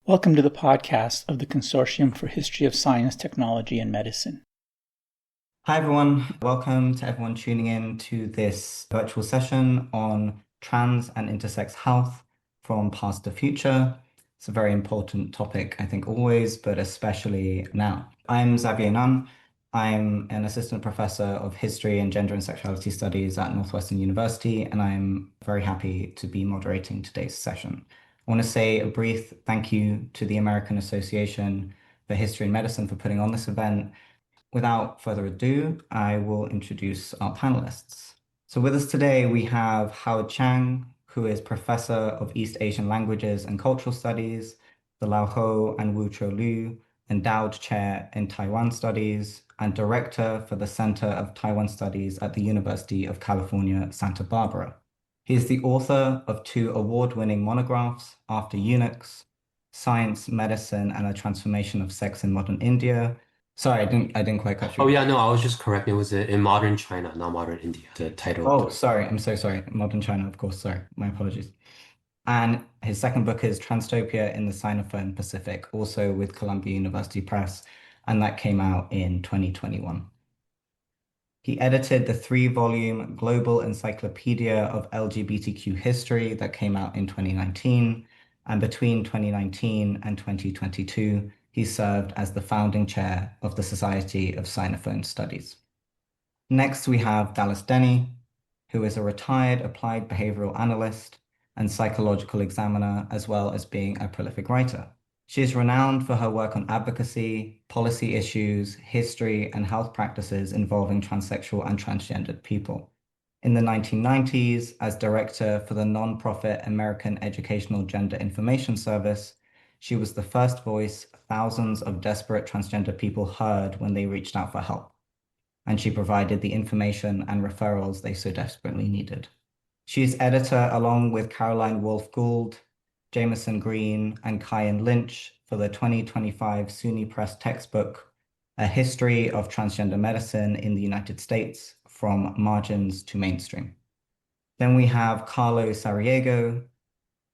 Welcome to the podcast of the Consortium for History of Science, Technology, and Medicine. Hi, everyone. Welcome to everyone tuning in to this virtual session on trans and intersex health from past to future. It's a very important topic, I think, always, but especially now. I'm Xavier Nunn. I'm an assistant professor of history and gender and sexuality studies at Northwestern University, and I'm very happy to be moderating today's session. I want to say a brief thank you to the American Association for History and Medicine for putting on this event. Without further ado, I will introduce our panelists. So with us today, we have Howard Chiang, who is Professor of East Asian Languages and Cultural Studies, the Lau Ho and Wu Cho Liu Endowed Chair in Taiwan Studies, and Director for the Center of Taiwan Studies at the University of California, Santa Barbara. He is the author of two award-winning monographs, After Eunuchs, Science, Medicine, and the Transformation of Sex in Modern India. Sorry, I didn't quite catch you. Oh yeah, no, I was just correcting. It was in modern China, not modern India. The title. Oh, sorry. I'm so sorry. Modern China, of course. Sorry. My apologies. And his second book is Transtopia in the Sinophone Pacific, also with Columbia University Press, and that came out in 2021. He edited the 3-volume Global Encyclopedia of LGBTQ History that came out in 2019, and between 2019 and 2022, he served as the founding chair of the Society of Sinophone Studies. Next, we have Dallas Denny, who is a retired applied behavioral analyst and psychological examiner, as well as being a prolific writer. She is renowned for her work on advocacy, policy issues, history, and health practices involving transsexual and transgendered people. In the 1990s, as director for the nonprofit American Educational Gender Information Service, she was the first voice thousands of desperate transgender people heard when they reached out for help, and she provided the information and referrals they so desperately needed. She is editor along with Caroline Wolfe Gould, Jameson Green, and Kyan Lynch for the 2025 SUNY Press textbook, A History of Transgender Medicine in the United States, From Margins to Mainstream. Then we have Carlo Sariego,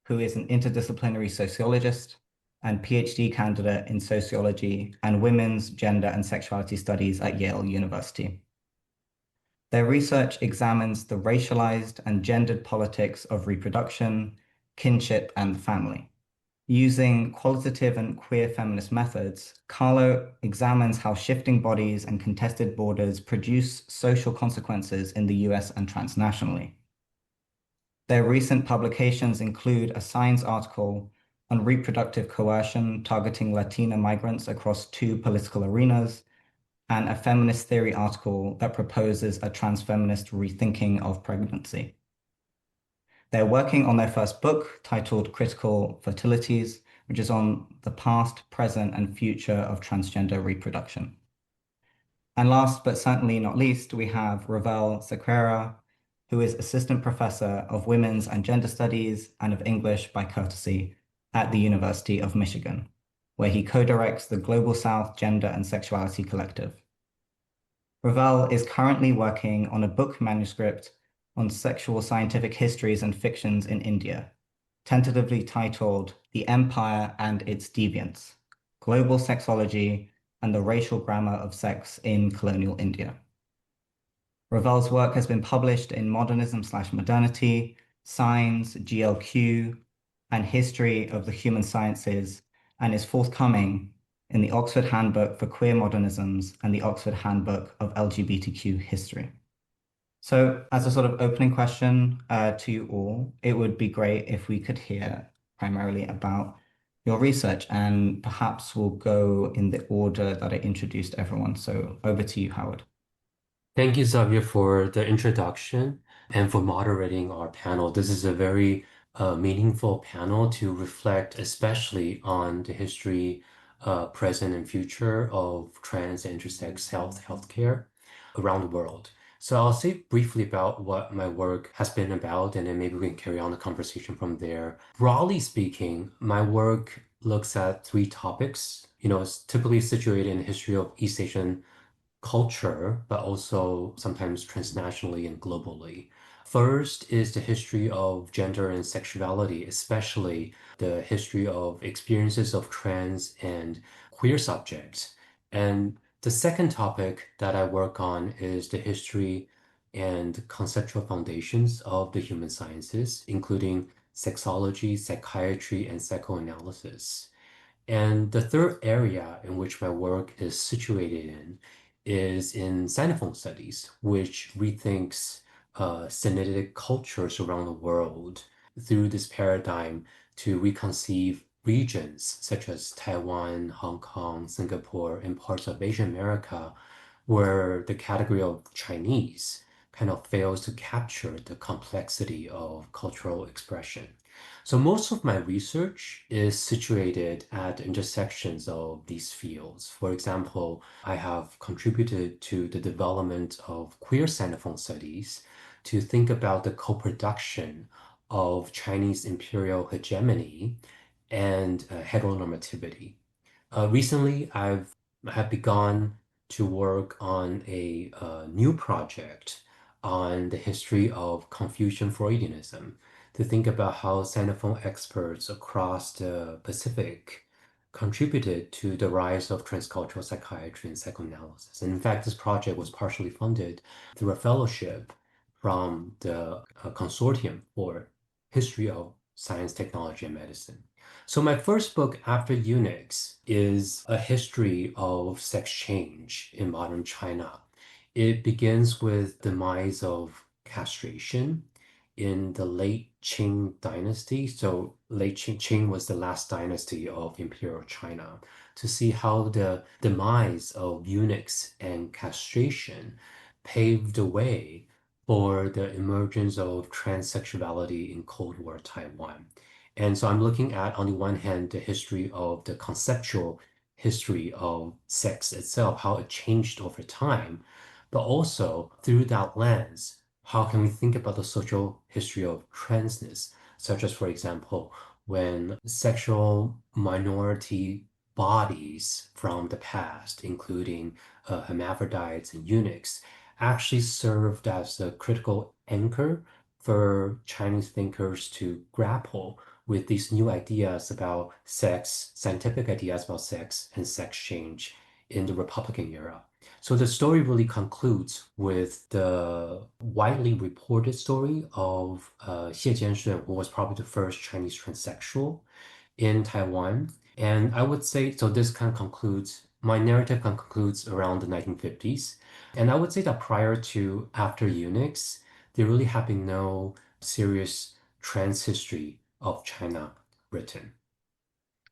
who is an interdisciplinary sociologist and PhD candidate in sociology and women's, gender, and sexuality studies at Yale University. Their research examines the racialized and gendered politics of reproduction, kinship, and the family. Using qualitative and queer feminist methods, Carlo examines how shifting bodies and contested borders produce social consequences in the US and transnationally. Their recent publications include a Science article on reproductive coercion targeting Latina migrants across 2 political arenas, and a feminist theory article that proposes a transfeminist rethinking of pregnancy. They're working on their first book titled Critical Fertilities, which is on the past, present, and future of transgender reproduction. And last but certainly not least, we have Ravel Sequeira, who is Assistant Professor of Women's and Gender Studies and of English by courtesy at the University of Michigan, where he co-directs the Global South Gender and Sexuality Collective. Ravel is currently working on a book manuscript on sexual scientific histories and fictions in India, tentatively titled The Empire and Its Deviants, Global Sexology and the Racial Grammar of Sex in Colonial India. Ravel's work has been published in Modernism/Modernity, Signs, GLQ, and History of the Human Sciences, and is forthcoming in the Oxford Handbook for Queer Modernisms and the Oxford Handbook of LGBTQ History. So as a sort of opening question to you all, it would be great if we could hear primarily about your research, and perhaps we'll go in the order that I introduced everyone. So over to you, Howard. Thank you, Xavier, for the introduction and for moderating our panel. This is a very meaningful panel to reflect, especially on the history, present, and future of trans and intersex healthcare around the world. So I'll say briefly about what my work has been about, and then maybe we can carry on the conversation from there. Broadly speaking, my work looks at 3 topics. It's typically situated in the history of East Asian culture, but also sometimes transnationally and globally. First is the history of gender and sexuality, especially the history of experiences of trans and queer subjects. And the second topic that I work on is the history and conceptual foundations of the human sciences, including sexology, psychiatry, and psychoanalysis. And the third area in which my work is situated in is in Sinophone studies, which rethinks Sinitic cultures around the world through this paradigm to reconceive regions such as Taiwan, Hong Kong, Singapore, and parts of Asian America, where the category of Chinese kind of fails to capture the complexity of cultural expression. So most of my research is situated at intersections of these fields. For example, I have contributed to the development of queer Sinophone studies to think about the co-production of Chinese imperial hegemony and heteronormativity. Recently, have begun to work on a new project on the history of Confucian Freudianism to think about how Sinophone experts across the Pacific contributed to the rise of transcultural psychiatry and psychoanalysis. And in fact, this project was partially funded through a fellowship from the Consortium for History of Science, Technology, and Medicine. So my first book after Unix is a history of sex change in modern China. It begins with the demise of castration in the late Qing dynasty. So late Qing was the last dynasty of imperial China, to see how the demise of eunuchs and castration paved the way for the emergence of transsexuality in Cold War Taiwan. And so I'm looking at, on the one hand, the history of the conceptual history of sex itself, how it changed over time, but also through that lens, how can we think about the social history of transness, such as, for example, when sexual minority bodies from the past, including hermaphrodites and eunuchs, actually served as a critical anchor for Chinese thinkers to grapple with these new ideas about sex, scientific ideas about sex and sex change in the Republican era. So the story really concludes with the widely reported story of Xie Jianshun, who was probably the first Chinese transsexual in Taiwan. And I would say, so this kind of concludes, my narrative concludes around the 1950s. And I would say that prior to after Unix, there really have been no serious trans history of China written.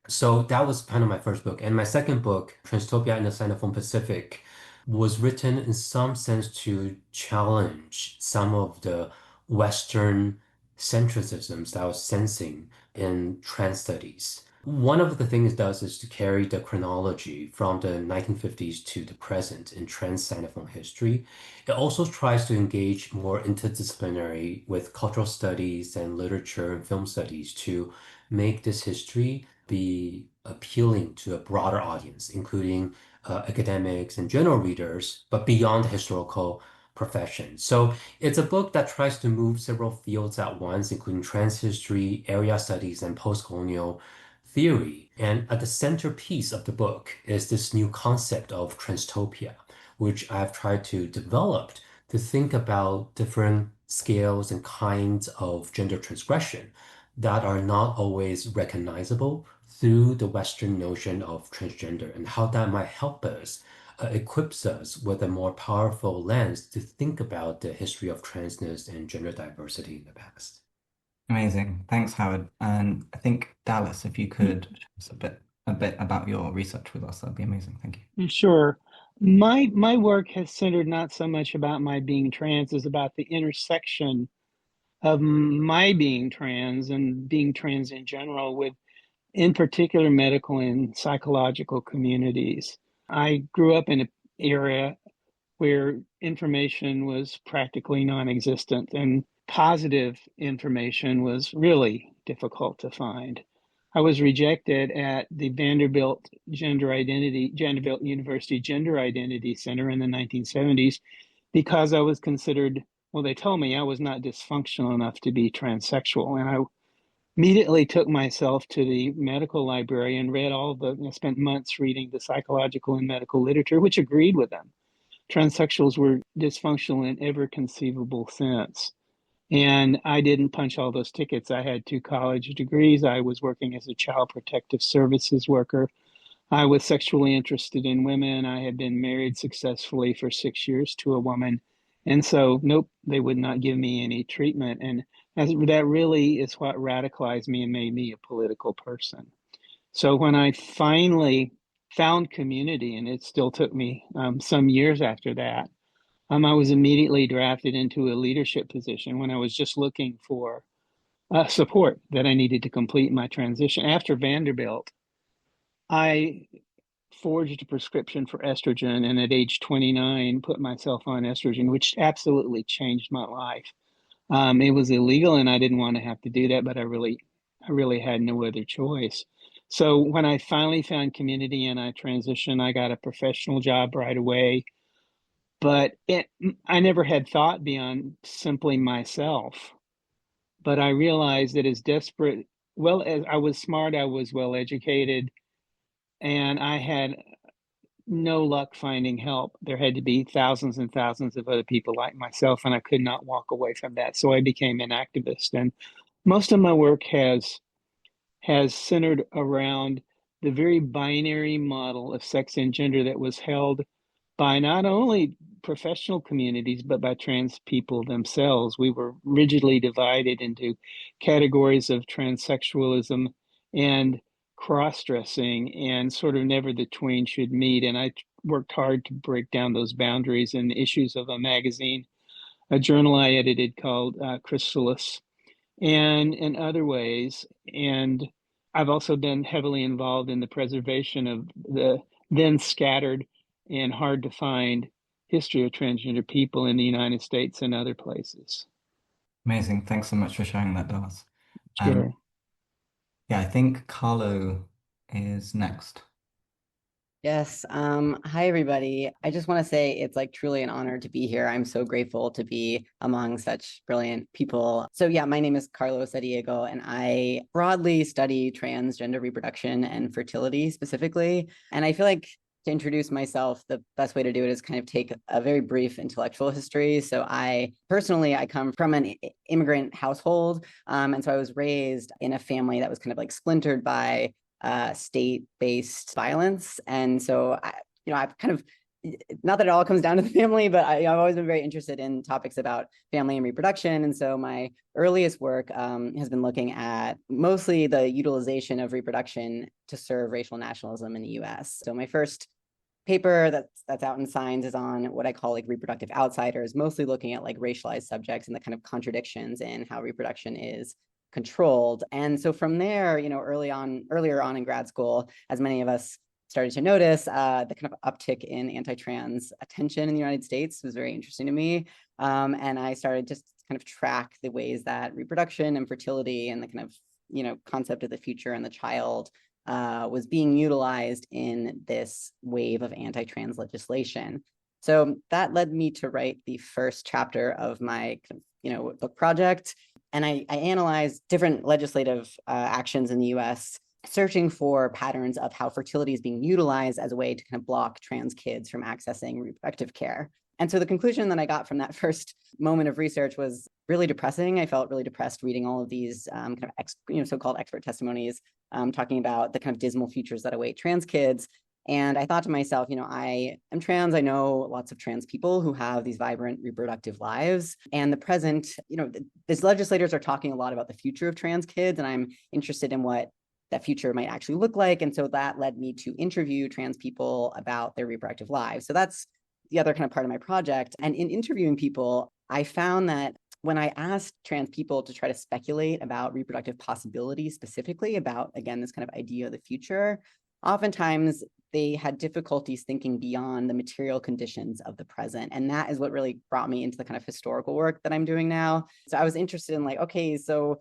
So that was kind of my first book. And my second book, Transtopia in the Sinophone Pacific, was written in some sense to challenge some of the Western centricisms that I was sensing in trans studies. One of the things it does is to carry the chronology from the 1950s to the present in trans Sinophone history. It also tries to engage more interdisciplinary with cultural studies and literature and film studies to make this history be appealing to a broader audience, including academics and general readers, but beyond the historical profession. So it's a book that tries to move several fields at once, including trans history, area studies, and post-colonial theory. And at the centerpiece of the book is this new concept of transtopia, which I've tried to develop to think about different scales and kinds of gender transgression that are not always recognizable through the Western notion of transgender, and how that might help us, equips us with a more powerful lens to think about the history of transness and gender diversity in the past. Amazing. Thanks, Howard. And I think Dallas, if you could share us a bit about your research with us, that'd be amazing. Thank you. Sure. My work has centered not so much about my being trans as about the intersection of my being trans and being trans in general with, in particular, medical and psychological communities. I grew up in an area where information was practically non-existent and positive information was really difficult to find. I was rejected at the Vanderbilt University Gender Identity Center in the 1970s because I was considered Well, they told me I was not dysfunctional enough to be transsexual. And I immediately took myself to the medical library and read I spent months reading the psychological and medical literature, which agreed with them. Transsexuals were dysfunctional in every conceivable sense. And I didn't punch all those tickets. I had 2 college degrees. I was working as a child protective services worker. I was sexually interested in women. I had been married successfully for 6 years to a woman. And so, nope, they would not give me any treatment. And that really is what radicalized me and made me a political person. So when I finally found community, and it still took me some years after that, I was immediately drafted into a leadership position when I was just looking for support that I needed to complete my transition. After Vanderbilt, I forged a prescription for estrogen and at age 29 put myself on estrogen, which absolutely changed my life. It was illegal and I didn't want to have to do that, but I really had no other choice. So when I finally found community and I transitioned, I got a professional job right away. But I never had thought beyond simply myself. But I realized that as desperate, well, as I was smart, I was well educated, and I had no luck finding help. There had to be thousands and thousands of other people like myself, and I could not walk away from that. So I became an activist. And most of my work has centered around the very binary model of sex and gender that was held by not only professional communities, but by trans people themselves. We were rigidly divided into categories of transsexualism and cross-dressing, and sort of never the twain should meet. And I worked hard to break down those boundaries in issues of a magazine, a journal I edited called Chrysalis, and in other ways. And I've also been heavily involved in the preservation of the then scattered and hard to find history of transgender people in the United States and other places. Amazing. Thanks so much for sharing that, Dallas. Sure. Yeah, I think Carlo is next. Yes. Hi, everybody. I just want to say it's like truly an honor to be here. I'm so grateful to be among such brilliant people. So yeah, my name is Carlo Sariego, and I broadly study transgender reproduction and fertility specifically. And I feel like to introduce myself, the best way to do it is kind of take a very brief intellectual history. So I come from an immigrant household. And so I was raised in a family that was kind of like splintered by state-based violence. And so, I've kind of, not that it all comes down to the family, but I've always been very interested in topics about family and reproduction. And so my earliest work has been looking at mostly the utilization of reproduction to serve racial nationalism in the US. So my first paper that's out in Science is on what I call like reproductive outsiders, mostly looking at like racialized subjects and the kind of contradictions in how reproduction is controlled. And so from there, earlier on in grad school, as many of us started to notice, the kind of uptick in anti-trans attention in the United States was very interesting to me. And I started just kind of track the ways that reproduction and fertility and the kind of, concept of the future and the child was being utilized in this wave of anti-trans legislation. So that led me to write the first chapter of my, book project. And I analyzed different legislative actions in the US, searching for patterns of how fertility is being utilized as a way to kind of block trans kids from accessing reproductive care. And so the conclusion that I got from that first moment of research was really depressing. I felt really depressed reading all of these kind of so-called expert testimonies talking about the kind of dismal futures that await trans kids. And I thought to myself, I am trans. I know lots of trans people who have these vibrant reproductive lives. And the present, these legislators are talking a lot about the future of trans kids, and I'm interested in what that future might actually look like. And so that led me to interview trans people about their reproductive lives. So that's the other kind of part of my project. And in interviewing people, I found that when I asked trans people to try to speculate about reproductive possibilities, specifically about, again, this kind of idea of the future, oftentimes they had difficulties thinking beyond the material conditions of the present. And that is what really brought me into the kind of historical work that I'm doing now. So I was interested in like, okay, so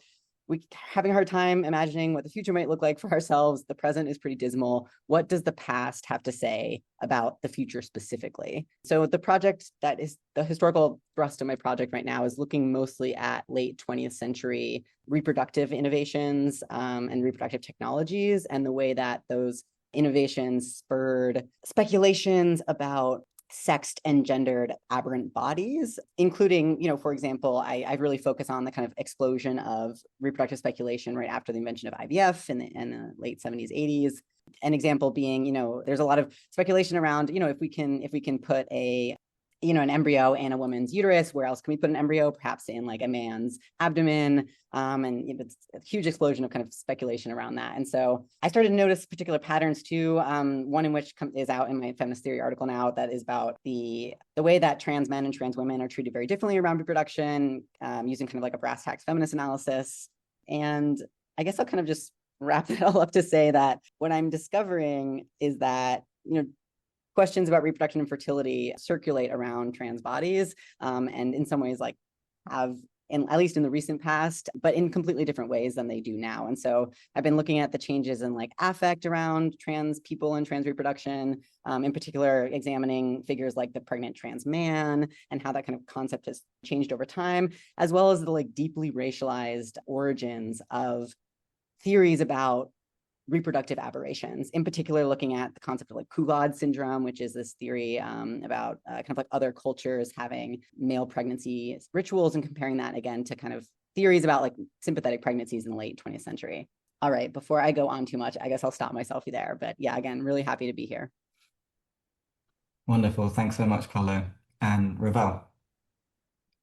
having a hard time imagining what the future might look like for ourselves. The present is pretty dismal. What does the past have to say about the future specifically? So the project that is the historical thrust of my project right now is looking mostly at late 20th century reproductive innovations and reproductive technologies, and the way that those innovations spurred speculations about sexed and gendered aberrant bodies, including, for example, I really focus on the kind of explosion of reproductive speculation right after the invention of IVF in the late 70s, 80s. An example being, there's a lot of speculation around, if we can put an embryo in a woman's uterus, where else can we put an embryo? Perhaps in like a man's abdomen. And it's a huge explosion of kind of speculation around that. And so I started to notice particular patterns too. One in which is out in my feminist theory article now, that is about the way that trans men and trans women are treated very differently around reproduction, using kind of like a brass tacks feminist analysis. And I guess I'll kind of just wrap it all up to say that what I'm discovering is that, questions about reproduction and fertility circulate around trans bodies, and in some ways have, at least in the recent past, but in completely different ways than they do now. And so I've been looking at the changes in affect around trans people and trans reproduction, in particular examining figures like the pregnant trans man and how that kind of concept has changed over time, as well as the deeply racialized origins of theories about reproductive aberrations, in particular looking at the concept of Coulade syndrome, which is this theory about kind of other cultures having male pregnancy rituals, and comparing that again to kind of theories about sympathetic pregnancies in the late 20th century. All right, before I go on too much, I guess I'll stop myself there. But yeah, again, really happy to be here. Wonderful. Thanks so much, Carlo. And Ravel.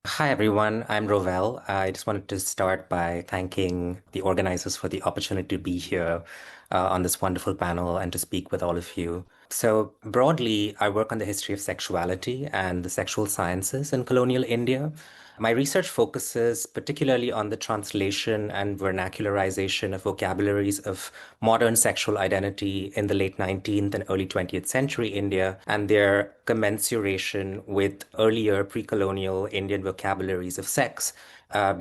Hi, everyone. I'm Rovel. I just wanted to start by thanking the organizers for the opportunity to be here on this wonderful panel and to speak with all of you. So broadly, I work on the history of sexuality and the sexual sciences in colonial India. My research focuses particularly on the translation and vernacularization of vocabularies of modern sexual identity in the late 19th and early 20th century India, and their commensuration with earlier pre-colonial Indian vocabularies of sex,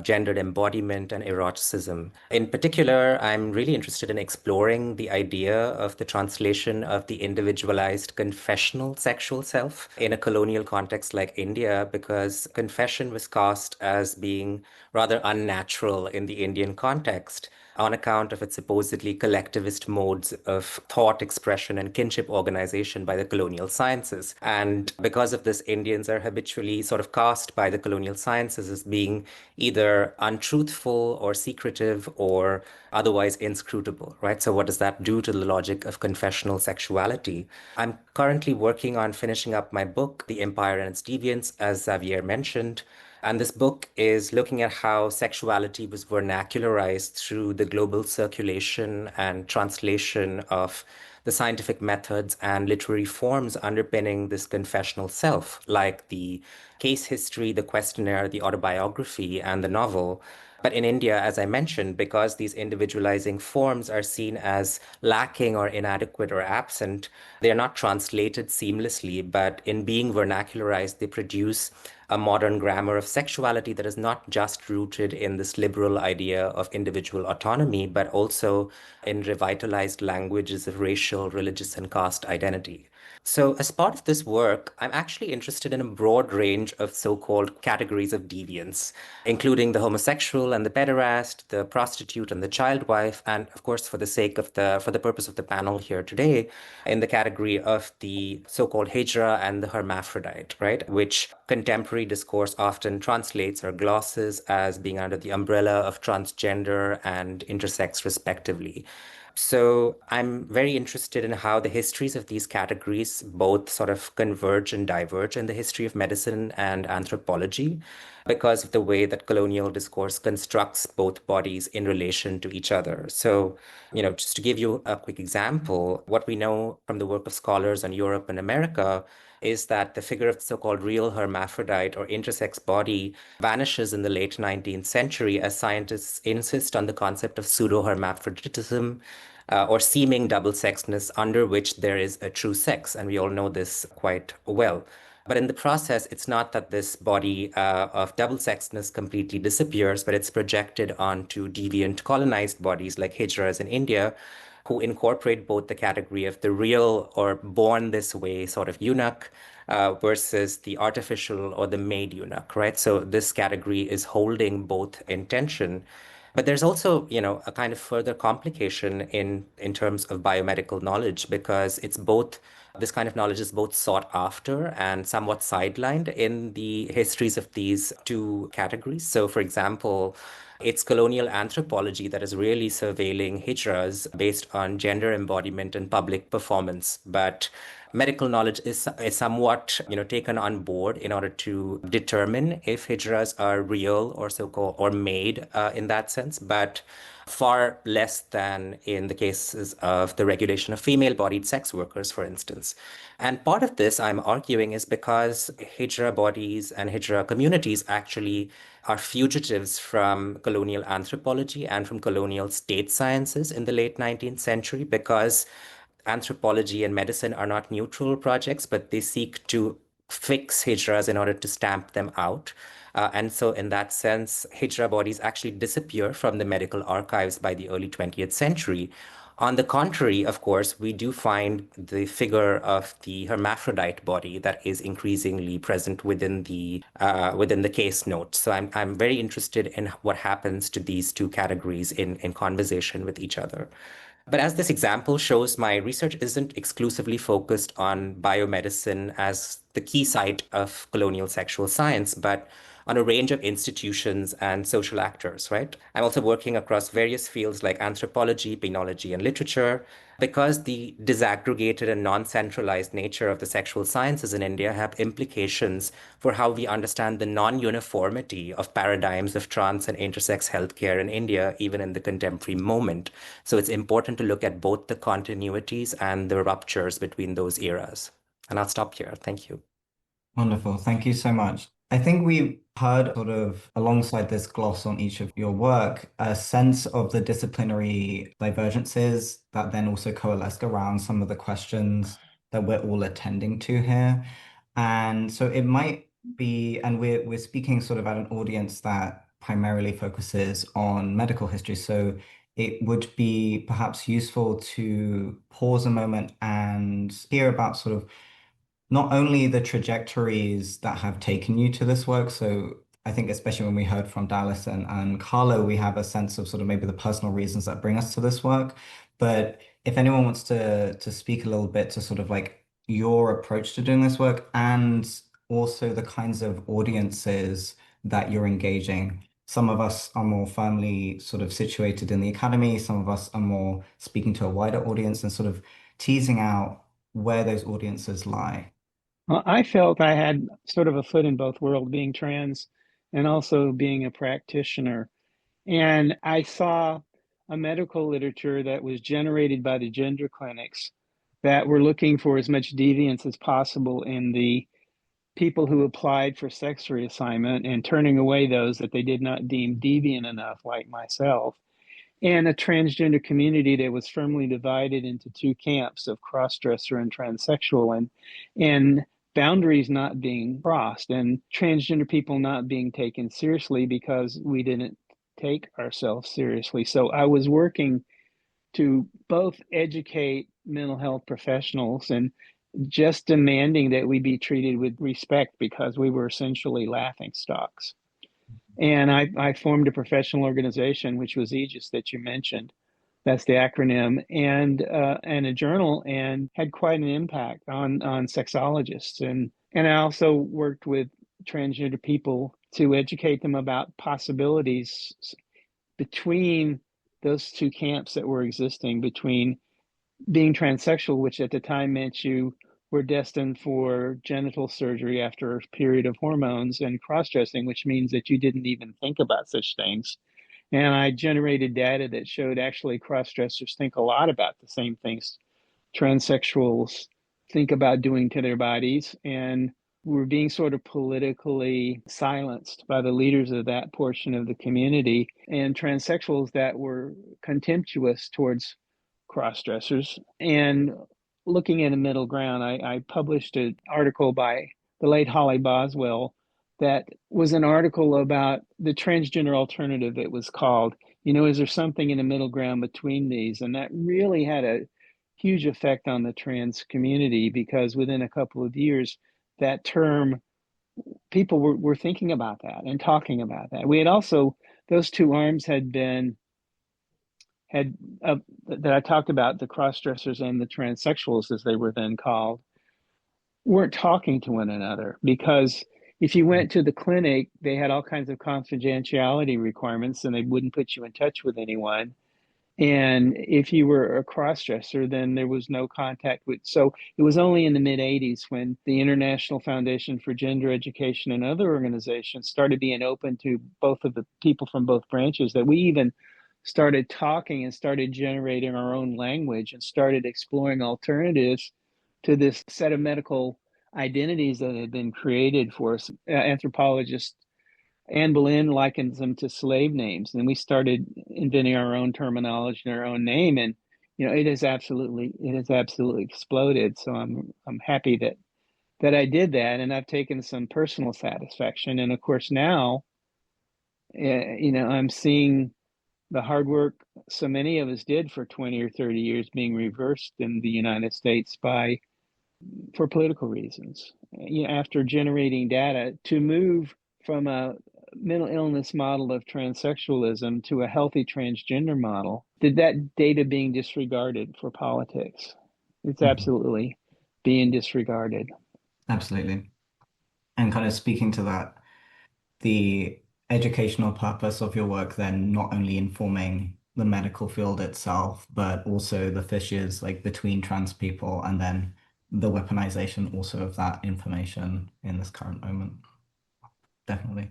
gendered embodiment, and eroticism. In particular, I'm really interested in exploring the idea of the translation of the individualized confessional sexual self in a colonial context like India, because confession was cast as being rather unnatural in the Indian context on account of its supposedly collectivist modes of thought expression and kinship organization by the colonial sciences. And because of this, Indians are habitually sort of cast by the colonial sciences as being either untruthful or secretive or otherwise inscrutable, right? So what does that do to the logic of confessional sexuality? I'm currently working on finishing up my book, The Empire and Its Deviants, as Xavier mentioned. And this book is looking at how sexuality was vernacularized through the global circulation and translation of the scientific methods and literary forms underpinning this confessional self, like the case history, the questionnaire, the autobiography, and the novel. But in India, as I mentioned, because these individualizing forms are seen as lacking or inadequate or absent, they are not translated seamlessly, but in being vernacularized, they produce a modern grammar of sexuality that is not just rooted in this liberal idea of individual autonomy, but also in revitalized languages of racial, religious, and caste identity. So as part of this work, I'm actually interested in a broad range of so-called categories of deviance, including the homosexual and the pederast, the prostitute and the child wife, and of course, for the purpose of the panel here today, in the category of the so-called hijra and the hermaphrodite, right? Which contemporary discourse often translates or glosses as being under the umbrella of transgender and intersex, respectively. So I'm very interested in how the histories of these categories both sort of converge and diverge in the history of medicine and anthropology because of the way that colonial discourse constructs both bodies in relation to each other. So, just to give you a quick example, what we know from the work of scholars on Europe and America is that the figure of the so-called real hermaphrodite or intersex body vanishes in the late 19th century as scientists insist on the concept of pseudo-hermaphroditism, or seeming double-sexedness under which there is a true sex. And we all know this quite well. But in the process, it's not that this body of double sexedness completely disappears, but it's projected onto deviant colonized bodies like hijras in India, who incorporate both the category of the real or born this way sort of eunuch versus the artificial or the made eunuch, right? So this category is holding both in tension. But there's also, a kind of further complication in terms of biomedical knowledge because this kind of knowledge is both sought after and somewhat sidelined in the histories of these two categories. So, for example, it's colonial anthropology that is really surveilling hijras based on gender embodiment and public performance. But medical knowledge is somewhat, taken on board in order to determine if hijras are real or so-called or made in that sense, but far less than in the cases of the regulation of female-bodied sex workers, for instance. And part of this, I'm arguing, is because hijra bodies and hijra communities actually are fugitives from colonial anthropology and from colonial state sciences in the late 19th century because anthropology and medicine are not neutral projects, but they seek to fix hijras in order to stamp them out. And so, in that sense, hijra bodies actually disappear from the medical archives by the early 20th century. On the contrary, of course, we do find the figure of the hermaphrodite body that is increasingly present within the case note. So I'm very interested in what happens to these two categories in conversation with each other. But as this example shows, my research isn't exclusively focused on biomedicine as the key site of colonial sexual science, but on a range of institutions and social actors, right? I'm also working across various fields like anthropology, penology, and literature, because the disaggregated and non-centralized nature of the sexual sciences in India have implications for how we understand the non-uniformity of paradigms of trans and intersex healthcare in India, even in the contemporary moment. So it's important to look at both the continuities and the ruptures between those eras. And I'll stop here. Thank you. Wonderful. Thank you so much. I think we heard sort of alongside this gloss on each of your work, a sense of the disciplinary divergences that then also coalesced around some of the questions that we're all attending to here. And so it might be, and we're speaking sort of at an audience that primarily focuses on medical history. So it would be perhaps useful to pause a moment and hear about sort of not only the trajectories that have taken you to this work. So I think especially when we heard from Dallas and Carlo, we have a sense of sort of maybe the personal reasons that bring us to this work. But if anyone wants to speak a little bit to sort of like your approach to doing this work and also the kinds of audiences that you're engaging. Some of us are more firmly sort of situated in the academy. Some of us are more speaking to a wider audience and sort of teasing out where those audiences lie. Well, I felt I had sort of a foot in both worlds, being trans and also being a practitioner. And I saw a medical literature that was generated by the gender clinics that were looking for as much deviance as possible in the people who applied for sex reassignment and turning away those that they did not deem deviant enough, like myself, and a transgender community that was firmly divided into two camps of cross-dresser and transsexual, and boundaries not being crossed, and transgender people not being taken seriously because we didn't take ourselves seriously. So I was working to both educate mental health professionals and just demanding that we be treated with respect because we were essentially laughing stocks. And I formed a professional organization, which was Aegis that you mentioned. That's the acronym, and a journal, and had quite an impact on sexologists. And I also worked with transgender people to educate them about possibilities between those two camps that were existing, between being transsexual, which at the time meant you were destined for genital surgery after a period of hormones, and cross-dressing, which means that you didn't even think about such things. And I generated data that showed actually cross-dressers think a lot about the same things transsexuals think about doing to their bodies. And we're being sort of politically silenced by the leaders of that portion of the community, and transsexuals that were contemptuous towards cross-dressers. And looking at a middle ground, I published an article by the late Holly Boswell, that was an article about the transgender alternative, it was called. Is there something in the middle ground between these? And that really had a huge effect on the trans community, because within a couple of years, that term, people were thinking about that and talking about that. We had also, those two arms had that I talked about, the cross-dressers and the transsexuals, as they were then called, weren't talking to one another, because if you went to the clinic, they had all kinds of confidentiality requirements and they wouldn't put you in touch with anyone. And if you were a cross-dresser, then there was no contact with. So it was only in the mid-'80s when the International Foundation for Gender Education and other organizations started being open to both of the people from both branches, that we even started talking and started generating our own language and started exploring alternatives to this set of medical identities that had been created for us. Anthropologist Anne Boleyn likens them to slave names, and we started inventing our own terminology and our own name, and it has absolutely exploded. So I'm happy that I did that, and I've taken some personal satisfaction. And of course now, I'm seeing the hard work so many of us did for 20 or 30 years being reversed in the United States for political reasons. After generating data to move from a mental illness model of transsexualism to a healthy transgender model, did that data being disregarded for politics? It's absolutely being disregarded. Absolutely. And kind of speaking to that, the educational purpose of your work then not only informing the medical field itself, but also the fissures like between trans people, and then the weaponization also of that information in this current moment. Definitely.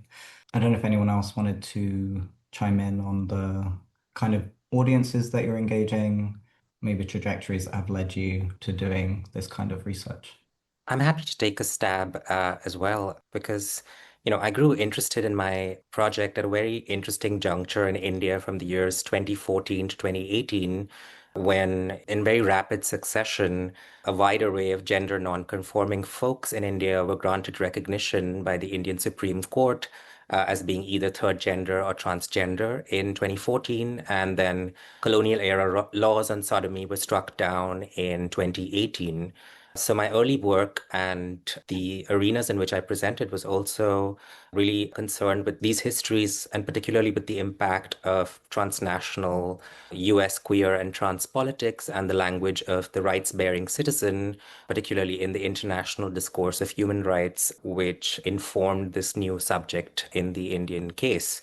I don't know if anyone else wanted to chime in on the kind of audiences that you're engaging, maybe trajectories that have led you to doing this kind of research. I'm happy to take a stab as well, because, I grew interested in my project at a very interesting juncture in India from the years 2014 to 2018, when, in very rapid succession, a wide array of gender non-conforming folks in India were granted recognition by the Indian Supreme Court as being either third gender or transgender in 2014, and then colonial era laws on sodomy were struck down in 2018. So my early work and the arenas in which I presented was also really concerned with these histories, and particularly with the impact of transnational US queer and trans politics and the language of the rights-bearing citizen, particularly in the international discourse of human rights, which informed this new subject in the Indian case.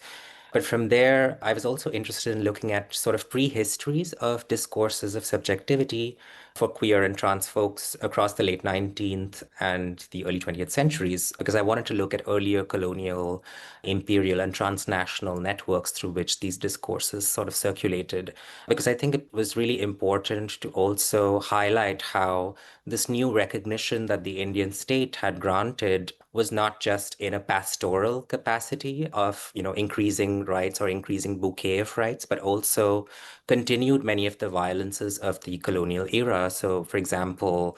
But from there, I was also interested in looking at sort of prehistories of discourses of subjectivity for queer and trans folks across the late 19th and the early 20th centuries, because I wanted to look at earlier colonial, imperial, and transnational networks through which these discourses sort of circulated. Because I think it was really important to also highlight how this new recognition that the Indian state had granted was not just in a pastoral capacity of, increasing rights or increasing bouquet of rights, but also continued many of the violences of the colonial era. So, for example,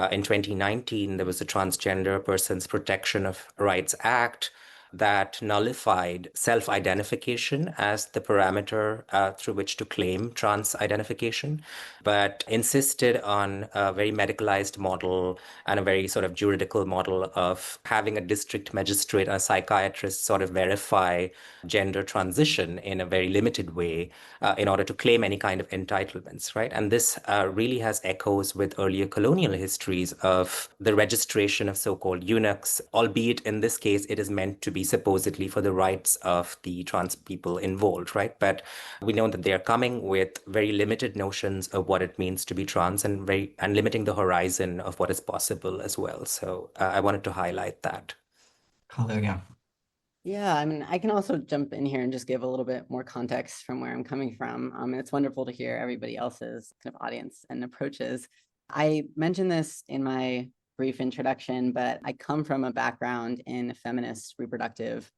in 2019, there was a Transgender Persons Protection of Rights Act that nullified self-identification as the parameter through which to claim trans identification, but insisted on a very medicalized model and a very sort of juridical model of having a district magistrate and a psychiatrist sort of verify gender transition in a very limited way in order to claim any kind of entitlements, right? And this really has echoes with earlier colonial histories of the registration of so-called eunuchs, albeit in this case it is meant to be supposedly for the rights of the trans people involved, right? But we know that they are coming with very limited notions of what it means to be trans, and limiting the horizon of what is possible as well. So I wanted to highlight that. Carlo, yeah. Yeah, I mean, I can also jump in here and just give a little bit more context from where I'm coming from. And it's wonderful to hear everybody else's kind of audience and approaches. I mentioned this in my brief introduction, but I come from a background in feminist reproductive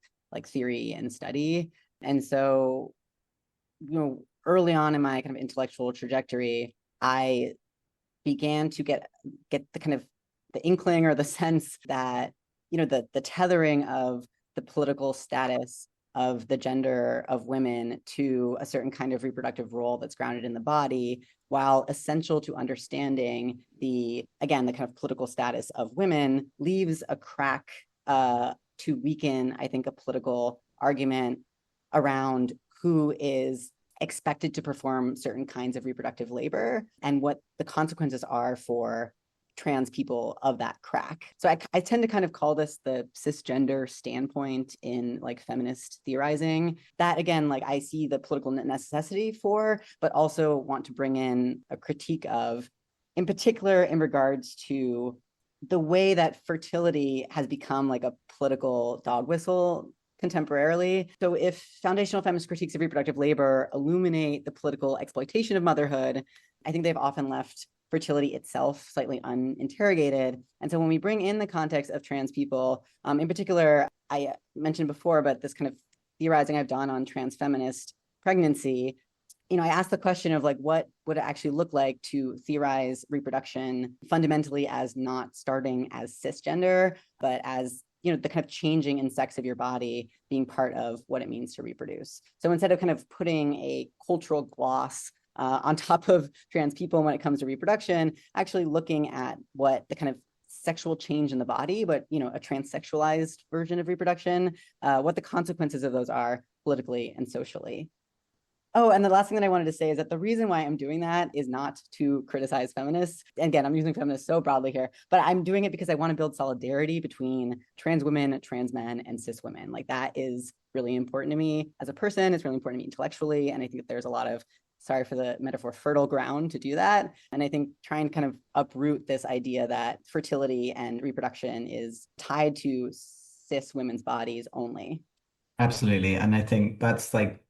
theory and study. And so, early on in my kind of intellectual trajectory, I began to get the kind of the inkling or the sense that the tethering of the political status of the gender of women to a certain kind of reproductive role that's grounded in the body, while essential to understanding the kind of political status of women, leaves a crack to weaken, I think, a political argument around who is expected to perform certain kinds of reproductive labor and what the consequences are for trans people of that crack. So I tend to kind of call this the cisgender standpoint in like feminist theorizing. That again, like I see the political necessity for, but also want to bring in a critique of, in particular, in regards to the way that fertility has become like a political dog whistle contemporarily. So if foundational feminist critiques of reproductive labor illuminate the political exploitation of motherhood, I think they've often left fertility itself slightly uninterrogated. And so when we bring in the context of trans people, in particular, I mentioned before, but this kind of theorizing I've done on trans feminist pregnancy, I asked the question of like, what would it actually look like to theorize reproduction fundamentally as not starting as cisgender, but as the kind of changing in sex of your body being part of what it means to reproduce. So instead of kind of putting a cultural gloss on top of trans people when it comes to reproduction, actually looking at what the kind of sexual change in the body, but a transsexualized version of reproduction, what the consequences of those are politically and socially. Oh, and the last thing that I wanted to say is that the reason why I'm doing that is not to criticize feminists. Again, I'm using feminists so broadly here, but I'm doing it because I want to build solidarity between trans women, trans men, and cis women. Like that is really important to me as a person. It's really important to me intellectually. And I think that there's a lot of, sorry for the metaphor, fertile ground to do that. And I think trying to kind of uproot this idea that fertility and reproduction is tied to cis women's bodies only. Absolutely. And I think that's like,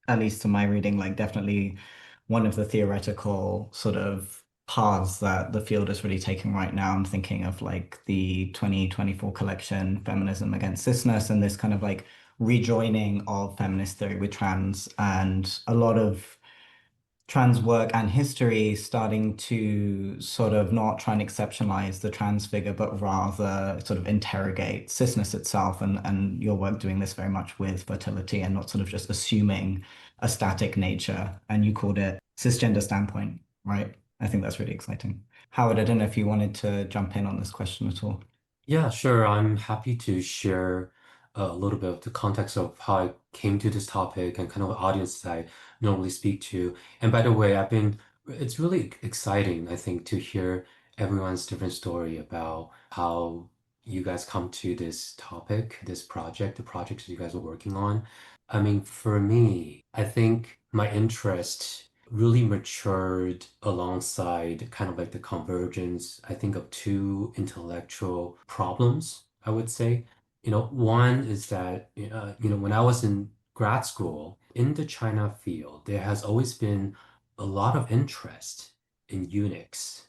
at least to my reading, like definitely one of the theoretical sort of paths that the field is really taking right now. I'm thinking of like the 2024 collection, Feminism Against Cisness, and this kind of like rejoining of feminist theory with trans, and a lot of trans work and history starting to sort of not try and exceptionalize the trans figure, but rather sort of interrogate cisness itself, and your work doing this very much with fertility and not sort of just assuming a static nature. And you called it cisgender standpoint, right? I think that's really exciting. Howard, I don't know if you wanted to jump in on this question at all. Yeah, sure. I'm happy to share a little bit of the context of how I came to this topic and kind of audience that I normally speak to. And by the way, it's really exciting, I think, to hear everyone's different story about how you guys come to this topic, this project, the projects you guys are working on. I mean, for me, I think my interest really matured alongside kind of like the convergence, I think, of two intellectual problems, I would say. One is that, when I was in grad school, in the China field, there has always been a lot of interest in eunuchs,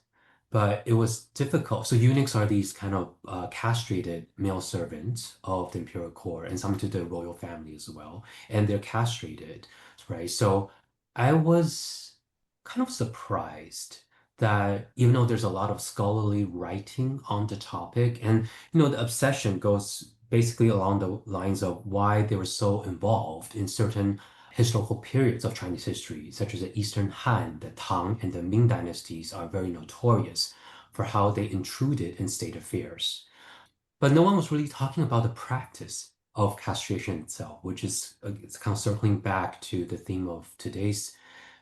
but it was difficult. So eunuchs are these kind of castrated male servants of the imperial court and some to the royal family as well, and they're castrated, right? So I was kind of surprised that even though there's a lot of scholarly writing on the topic, and the obsession goes basically along the lines of why they were so involved in certain historical periods of Chinese history, such as the Eastern Han, the Tang, and the Ming dynasties are very notorious for how they intruded in state affairs. But no one was really talking about the practice of castration itself, which is it's kind of circling back to the theme of today's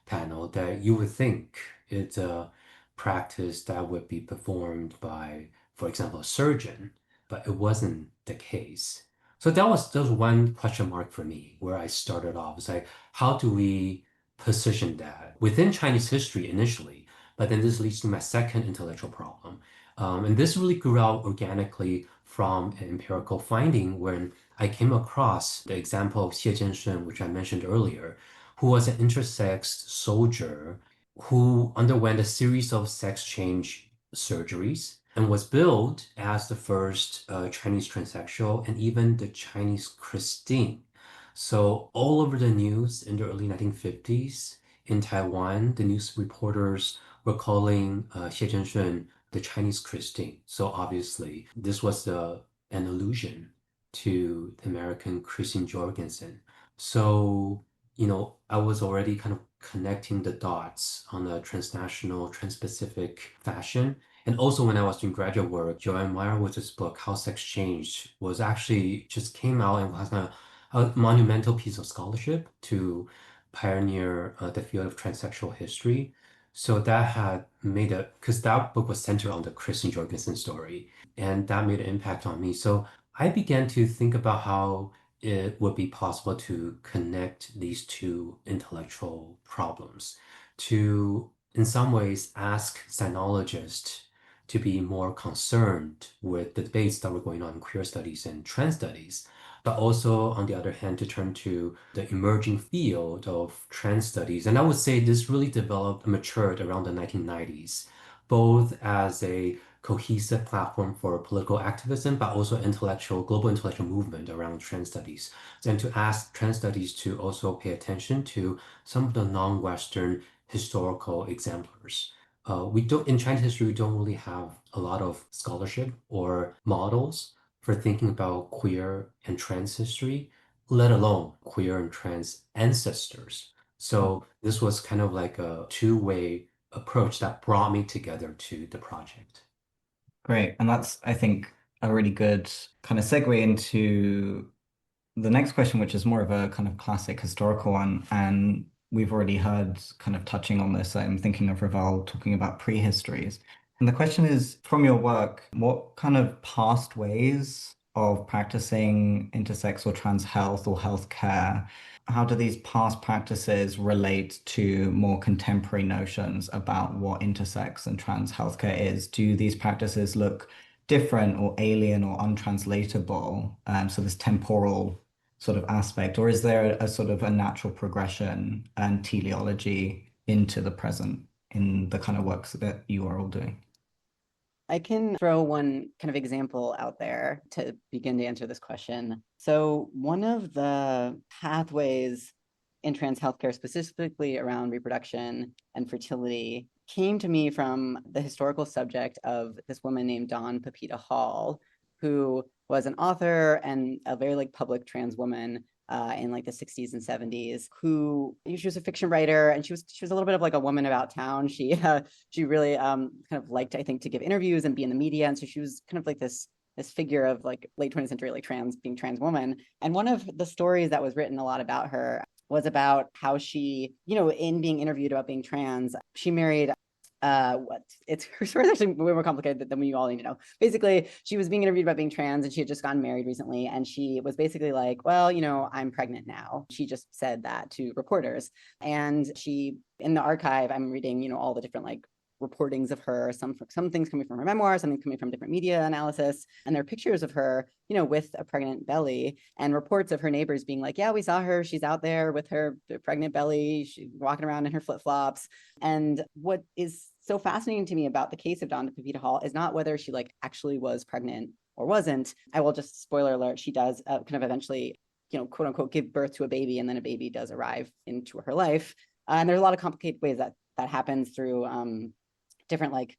panel, that you would think it's a practice that would be performed by, for example, a surgeon, but it wasn't the case. So that was one question mark for me where I started off. It's like, how do we position that within Chinese history initially? But then this leads to my second intellectual problem. And this really grew out organically from an empirical finding when I came across the example of Xie Jianshun, which I mentioned earlier, who was an intersex soldier who underwent a series of sex change surgeries and was billed as the first Chinese transsexual and even the Chinese Christine. So all over the news in the early 1950s in Taiwan, the news reporters were calling Xie Zhenshun the Chinese Christine. So obviously, this was the an allusion to the American Christine Jorgensen. So, I was already kind of connecting the dots on a transnational, transpacific fashion. And also when I was doing graduate work, Joanne Meyerowitz' book, How Sex Changed, was actually just came out and was a monumental piece of scholarship to pioneer the field of transsexual history. So that had made because that book was centered on the Christine Jorgensen story, and that made an impact on me. So I began to think about how it would be possible to connect these two intellectual problems, to, in some ways, ask sinologists to be more concerned with the debates that were going on in queer studies and trans studies, but also, on the other hand, to turn to the emerging field of trans studies. And I would say this really developed and matured around the 1990s, both as a cohesive platform for political activism, but also global intellectual movement around trans studies. And to ask trans studies to also pay attention to some of the non-Western historical exemplars. In Chinese history, we don't really have a lot of scholarship or models for thinking about queer and trans history, let alone queer and trans ancestors. So this was kind of like a two-way approach that brought me together to the project. Great. And that's, I think, a really good kind of segue into the next question, which is more of a kind of classic historical one. And we've already heard kind of touching on this. I'm thinking of Raval talking about prehistories. And the question is, from your work, what kind of past ways of practicing intersex or trans health or healthcare, how do these past practices relate to more contemporary notions about what intersex and trans healthcare is? Do these practices look different or alien or untranslatable? So this temporal sort of aspect, or is there a sort of a natural progression and teleology into the present in the kind of works that you are all doing? I can throw one kind of example out there to begin to answer this question. So one of the pathways in trans healthcare, specifically around reproduction and fertility, came to me from the historical subject of this woman named Dawn Pepita Hall, who was an author and a very public trans woman in the 60s and 70s, who she was a fiction writer, and she was a little bit of a woman about town. She really kind of liked, I think, to give interviews and be in the media, and so she was kind of this figure of late 20th century being trans woman. And one of the stories that was written a lot about her was about how she, in being interviewed about being trans, she married her story is actually way more complicated than you all need to know. Basically, she was being interviewed about being trans, and she had just gotten married recently, and she was basically like, well, I'm pregnant now. She just said that to reporters. And she, in the archive, I'm reading, all the different reportings of her, some things coming from her memoir, something coming from different media analysis, and there are pictures of her, with a pregnant belly, and reports of her neighbors being like, yeah, we saw her, she's out there with her pregnant belly, she's walking around in her flip-flops. And what is so fascinating to me about the case of Dawn Pepita Hall is not whether she actually was pregnant or wasn't. I will just, spoiler alert, she does kind of eventually, quote unquote, give birth to a baby, and then a baby does arrive into her life. And there's a lot of complicated ways that happens through different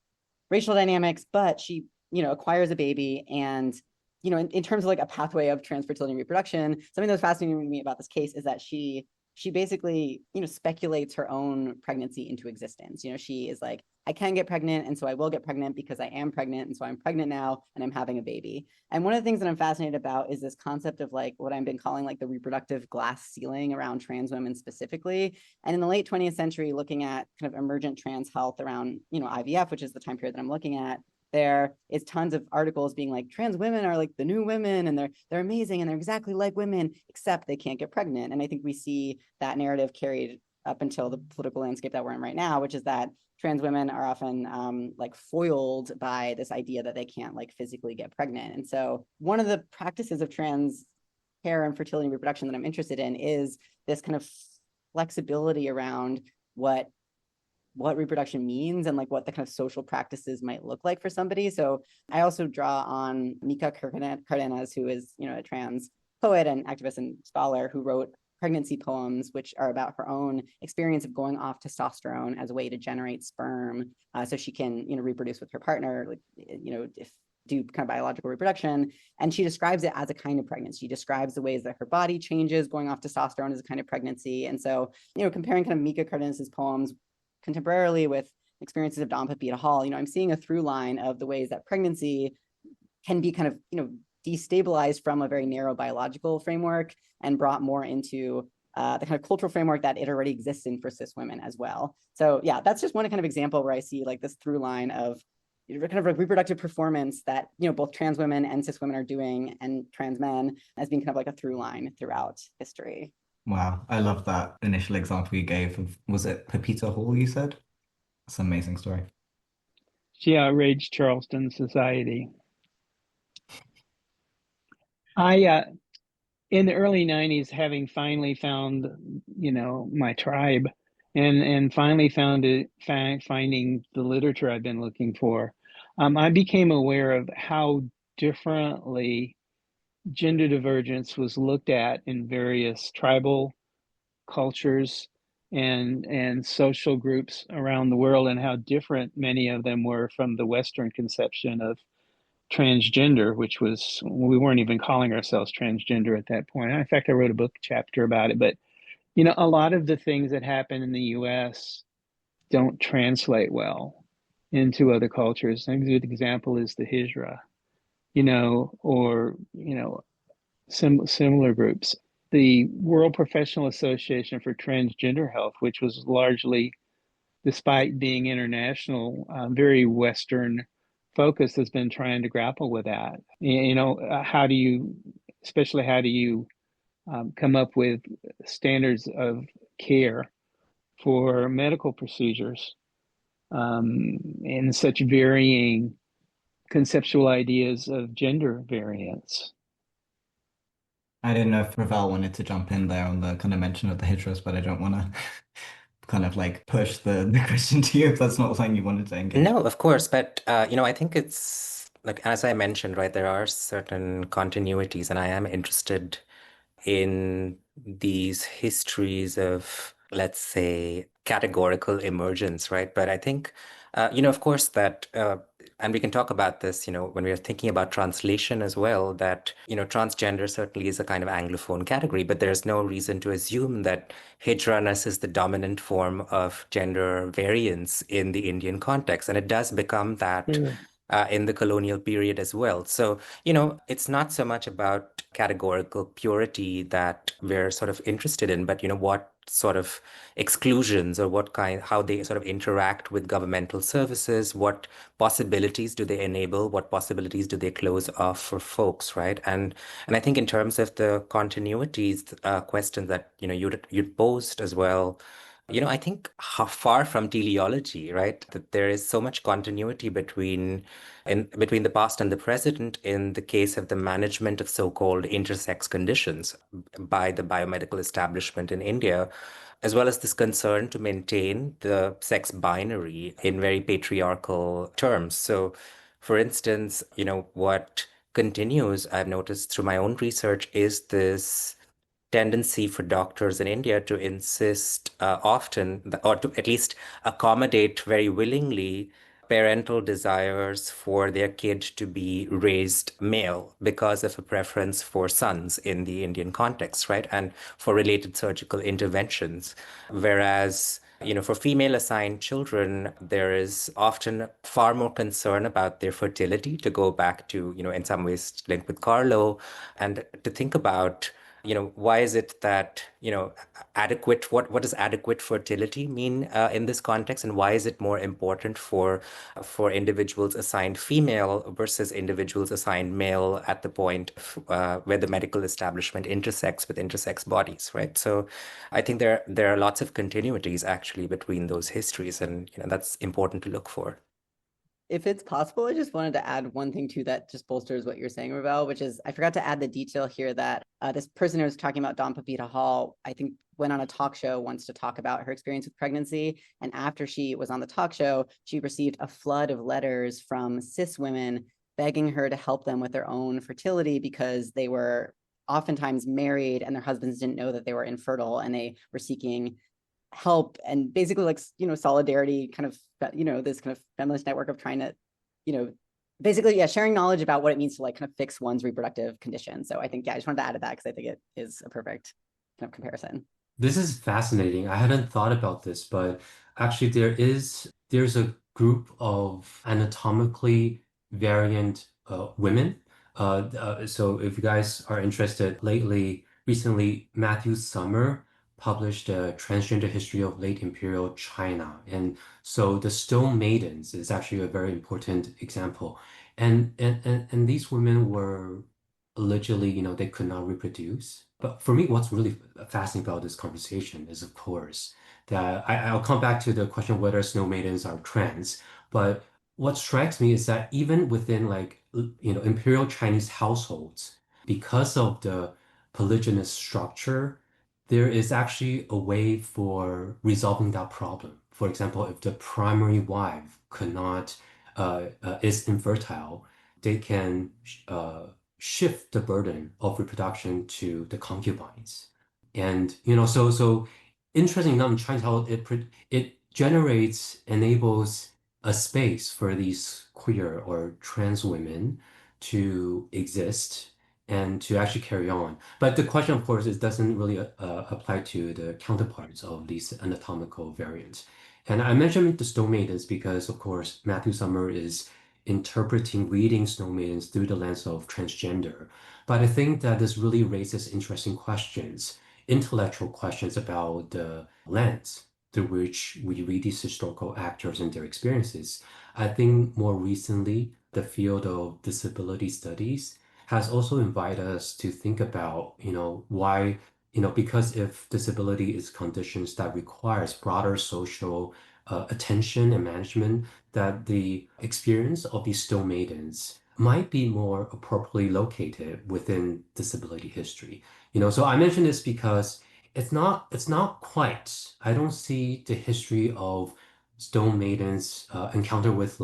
racial dynamics, but she, acquires a baby. And, in terms of a pathway of trans fertility and reproduction, something that was fascinating to me about this case is that she basically, speculates her own pregnancy into existence. She is like, I can get pregnant, and so I will get pregnant because I am pregnant, and so I'm pregnant now, and I'm having a baby. And one of the things that I'm fascinated about is this concept of what I've been calling the reproductive glass ceiling around trans women specifically. And in the late 20th century, looking at kind of emergent trans health around, IVF, which is the time period that I'm looking at, there is tons of articles being like, trans women are the new women, and they're amazing, and they're exactly like women, except they can't get pregnant. And I think we see that narrative carried up until the political landscape that we're in right now, which is that trans women are often foiled by this idea that they can't physically get pregnant. And so one of the practices of trans care and fertility and reproduction that I'm interested in is this kind of flexibility around what reproduction means and what the kind of social practices might look like for somebody. So I also draw on Mika Cardenas, who is, a trans poet and activist and scholar who wrote pregnancy poems, which are about her own experience of going off testosterone as a way to generate sperm, so she can, reproduce with her partner, if do kind of biological reproduction. And she describes it as a kind of pregnancy. She describes the ways that her body changes going off testosterone as a kind of pregnancy. And so, comparing kind of Mika Cardenas's poems contemporarily with experiences of Don Pepita Hall, I'm seeing a through line of the ways that pregnancy can be kind of, destabilized from a very narrow biological framework and brought more into the kind of cultural framework that it already exists in for cis women as well. So yeah, that's just one kind of example where I see like this through line of kind of like reproductive performance that, both trans women and cis women are doing, and trans men, as being kind of like a through line throughout history. Wow, I love that initial example you gave of, was it Pepita Hall you said? It's an amazing story. She outraged Charleston society. In the early 90s, having finally found, my tribe and finally finding the literature I've been looking for, I became aware of how differently gender divergence was looked at in various tribal cultures and social groups around the world, and how different many of them were from the Western conception of transgender, which was, we weren't even calling ourselves transgender at that point. In fact, I wrote a book chapter about it. But, a lot of the things that happen in the US don't translate well into other cultures. A good example is the Hijra, or, similar groups. The World Professional Association for Transgender Health, which was largely, despite being international, very Western focus, has been trying to grapple with that. How do you come up with standards of care for medical procedures in such varying conceptual ideas of gender variance? I didn't know if Ravel wanted to jump in there on the kind of mention of the Hijras, but I don't want to kind of like push the question to you if that's not something you wanted to engage. No, of course, but I think it's like, as I mentioned, right, there are certain continuities, and I am interested in these histories of, let's say, categorical emergence, right? But I think, of course, that, and we can talk about this, when we are thinking about translation as well, that, transgender certainly is a kind of Anglophone category, but there's no reason to assume that hijraness is the dominant form of gender variance in the Indian context. And it does become that in the colonial period as well. So, it's not so much about categorical purity that we're sort of interested in, but, what sort of exclusions or how they sort of interact with governmental services, what possibilities do they enable, what possibilities do they close off for folks, right? And I think in terms of the continuities question that, you'd posed as well, I think how far from teleology, right? That there is so much continuity between the past and the present in the case of the management of so-called intersex conditions by the biomedical establishment in India, as well as this concern to maintain the sex binary in very patriarchal terms. So, for instance, what continues, I've noticed through my own research, is this tendency for doctors in India to insist often, or to at least accommodate very willingly, parental desires for their kid to be raised male because of a preference for sons in the Indian context, right? And for related surgical interventions. Whereas, for female assigned children, there is often far more concern about their fertility, to go back to, in some ways linked with Carlo, and to think about, why is it that, adequate, what does adequate fertility mean in this context? And why is it more important for individuals assigned female versus individuals assigned male at the point where the medical establishment intersects with intersex bodies, right? So I think there are lots of continuities actually between those histories, and that's important to look for. If it's possible, I just wanted to add one thing too that just bolsters what you're saying, Ravel, which is I forgot to add the detail here that this person who was talking about Don Pepita Hall, I think went on a talk show once to talk about her experience with pregnancy. And after she was on the talk show, she received a flood of letters from cis women begging her to help them with their own fertility because they were oftentimes married and their husbands didn't know that they were infertile, and they were seeking help and basically like, solidarity, kind of, this kind of feminist network of trying to, basically, yeah, sharing knowledge about what it means to like kind of fix one's reproductive condition. So I think, yeah, I just wanted to add to that because I think it is a perfect kind of comparison. This is fascinating. I hadn't thought about this, but actually there's a group of anatomically variant women. So if you guys are interested, recently Matthew Summer published a transgender history of late imperial China, and so the Stone Maidens is actually a very important example. And these women were allegedly, they could not reproduce. But for me, what's really fascinating about this conversation is, of course, that I'll come back to the question of whether snow maidens are trans. But what strikes me is that even within imperial Chinese households, because of the polygynous structure, there is actually a way for resolving that problem. For example, if the primary wife could not is infertile, they can shift the burden of reproduction to the concubines. And so interesting enough, in Chinese how it generates, enables a space for these queer or trans women to exist and to actually carry on. But the question, of course, is doesn't really apply to the counterparts of these anatomical variants. And I mentioned the Stone Maidens because, of course, Matthew Summer is reading Snow Maidens through the lens of transgender. But I think that this really raises interesting questions, intellectual questions about the lens through which we read these historical actors and their experiences. I think more recently, the field of disability studies has also invited us to think about, why, because if disability is conditions that requires broader social attention and management, that the experience of these Stone Maidens might be more appropriately located within disability history. So I mention this because it's not quite. I don't see the history of Stone Maidens encounter with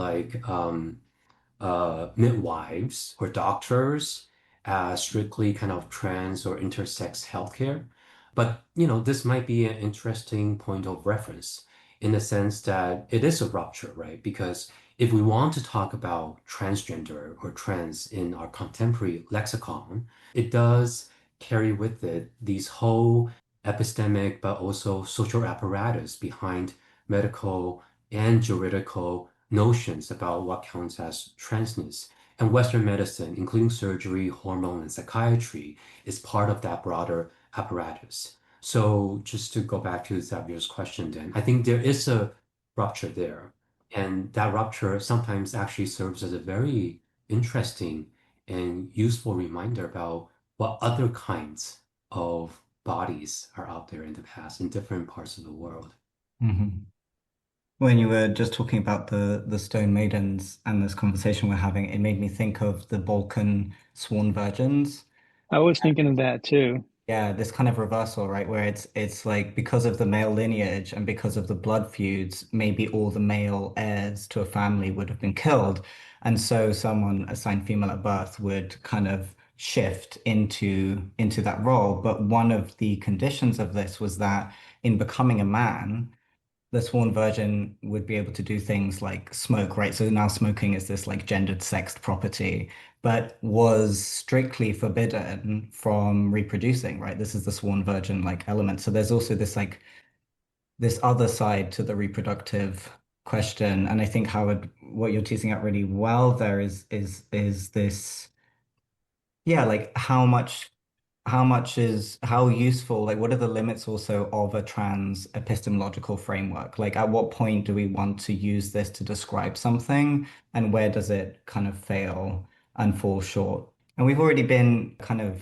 midwives or doctors as strictly kind of trans or intersex healthcare. But, this might be an interesting point of reference in the sense that it is a rupture, right? Because if we want to talk about transgender or trans in our contemporary lexicon, it does carry with it these whole epistemic but also social apparatus behind medical and juridical notions about what counts as transness. And Western medicine, including surgery, hormone, and psychiatry, is part of that broader apparatus. So just to go back to Xavier's question then, I think there is a rupture there. And that rupture sometimes actually serves as a very interesting and useful reminder about what other kinds of bodies are out there in the past in different parts of the world. Mhm. When you were just talking about the Stone Maidens and this conversation we're having, it made me think of the Balkan sworn virgins. I was thinking of that too. Yeah, this kind of reversal, right? Where it's like because of the male lineage and because of the blood feuds, maybe all the male heirs to a family would have been killed. And so someone assigned female at birth would kind of shift into that role. But one of the conditions of this was that in becoming a man, the sworn virgin would be able to do things like smoke, right? So now smoking is this like gendered sexed property, but was strictly forbidden from reproducing, right? This is the sworn virgin like element. So there's also this like this other side to the reproductive question. And I think Howard, what you're teasing out really well there is this, yeah, like how useful, like what are the limits also of a trans epistemological framework? Like at what point do we want to use this to describe something and where does it kind of fail and fall short? And we've already been kind of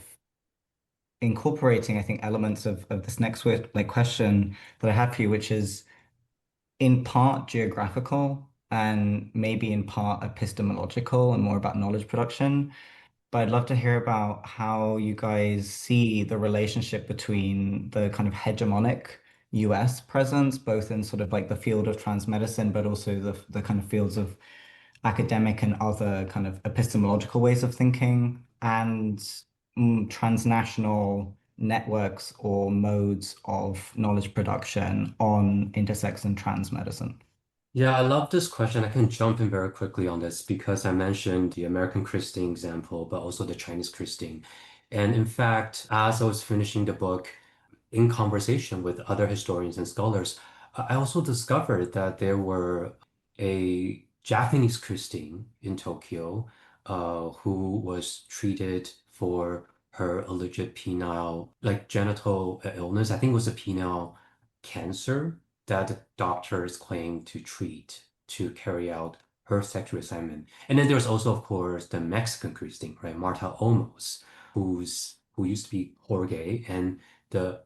incorporating, I think, elements of this next like question that I have for you, which is in part geographical and maybe in part epistemological and more about knowledge production. But I'd love to hear about how you guys see the relationship between the kind of hegemonic US presence, both in sort of like the field of trans medicine, but also the kind of fields of academic and other kind of epistemological ways of thinking, and transnational networks or modes of knowledge production on intersex and trans medicine. Yeah, I love this question. I can jump in very quickly on this because I mentioned the American Christine example, but also the Chinese Christine. And in fact, as I was finishing the book, in conversation with other historians and scholars, I also discovered that there were a Japanese Christine in Tokyo who was treated for her alleged penile, like genital illness. I think it was a penile cancer that the doctors claimed to treat to carry out her sexual assignment. And then there's also, of course, the Mexican Christine, right? Marta Olmos, who used to be Jorge, and the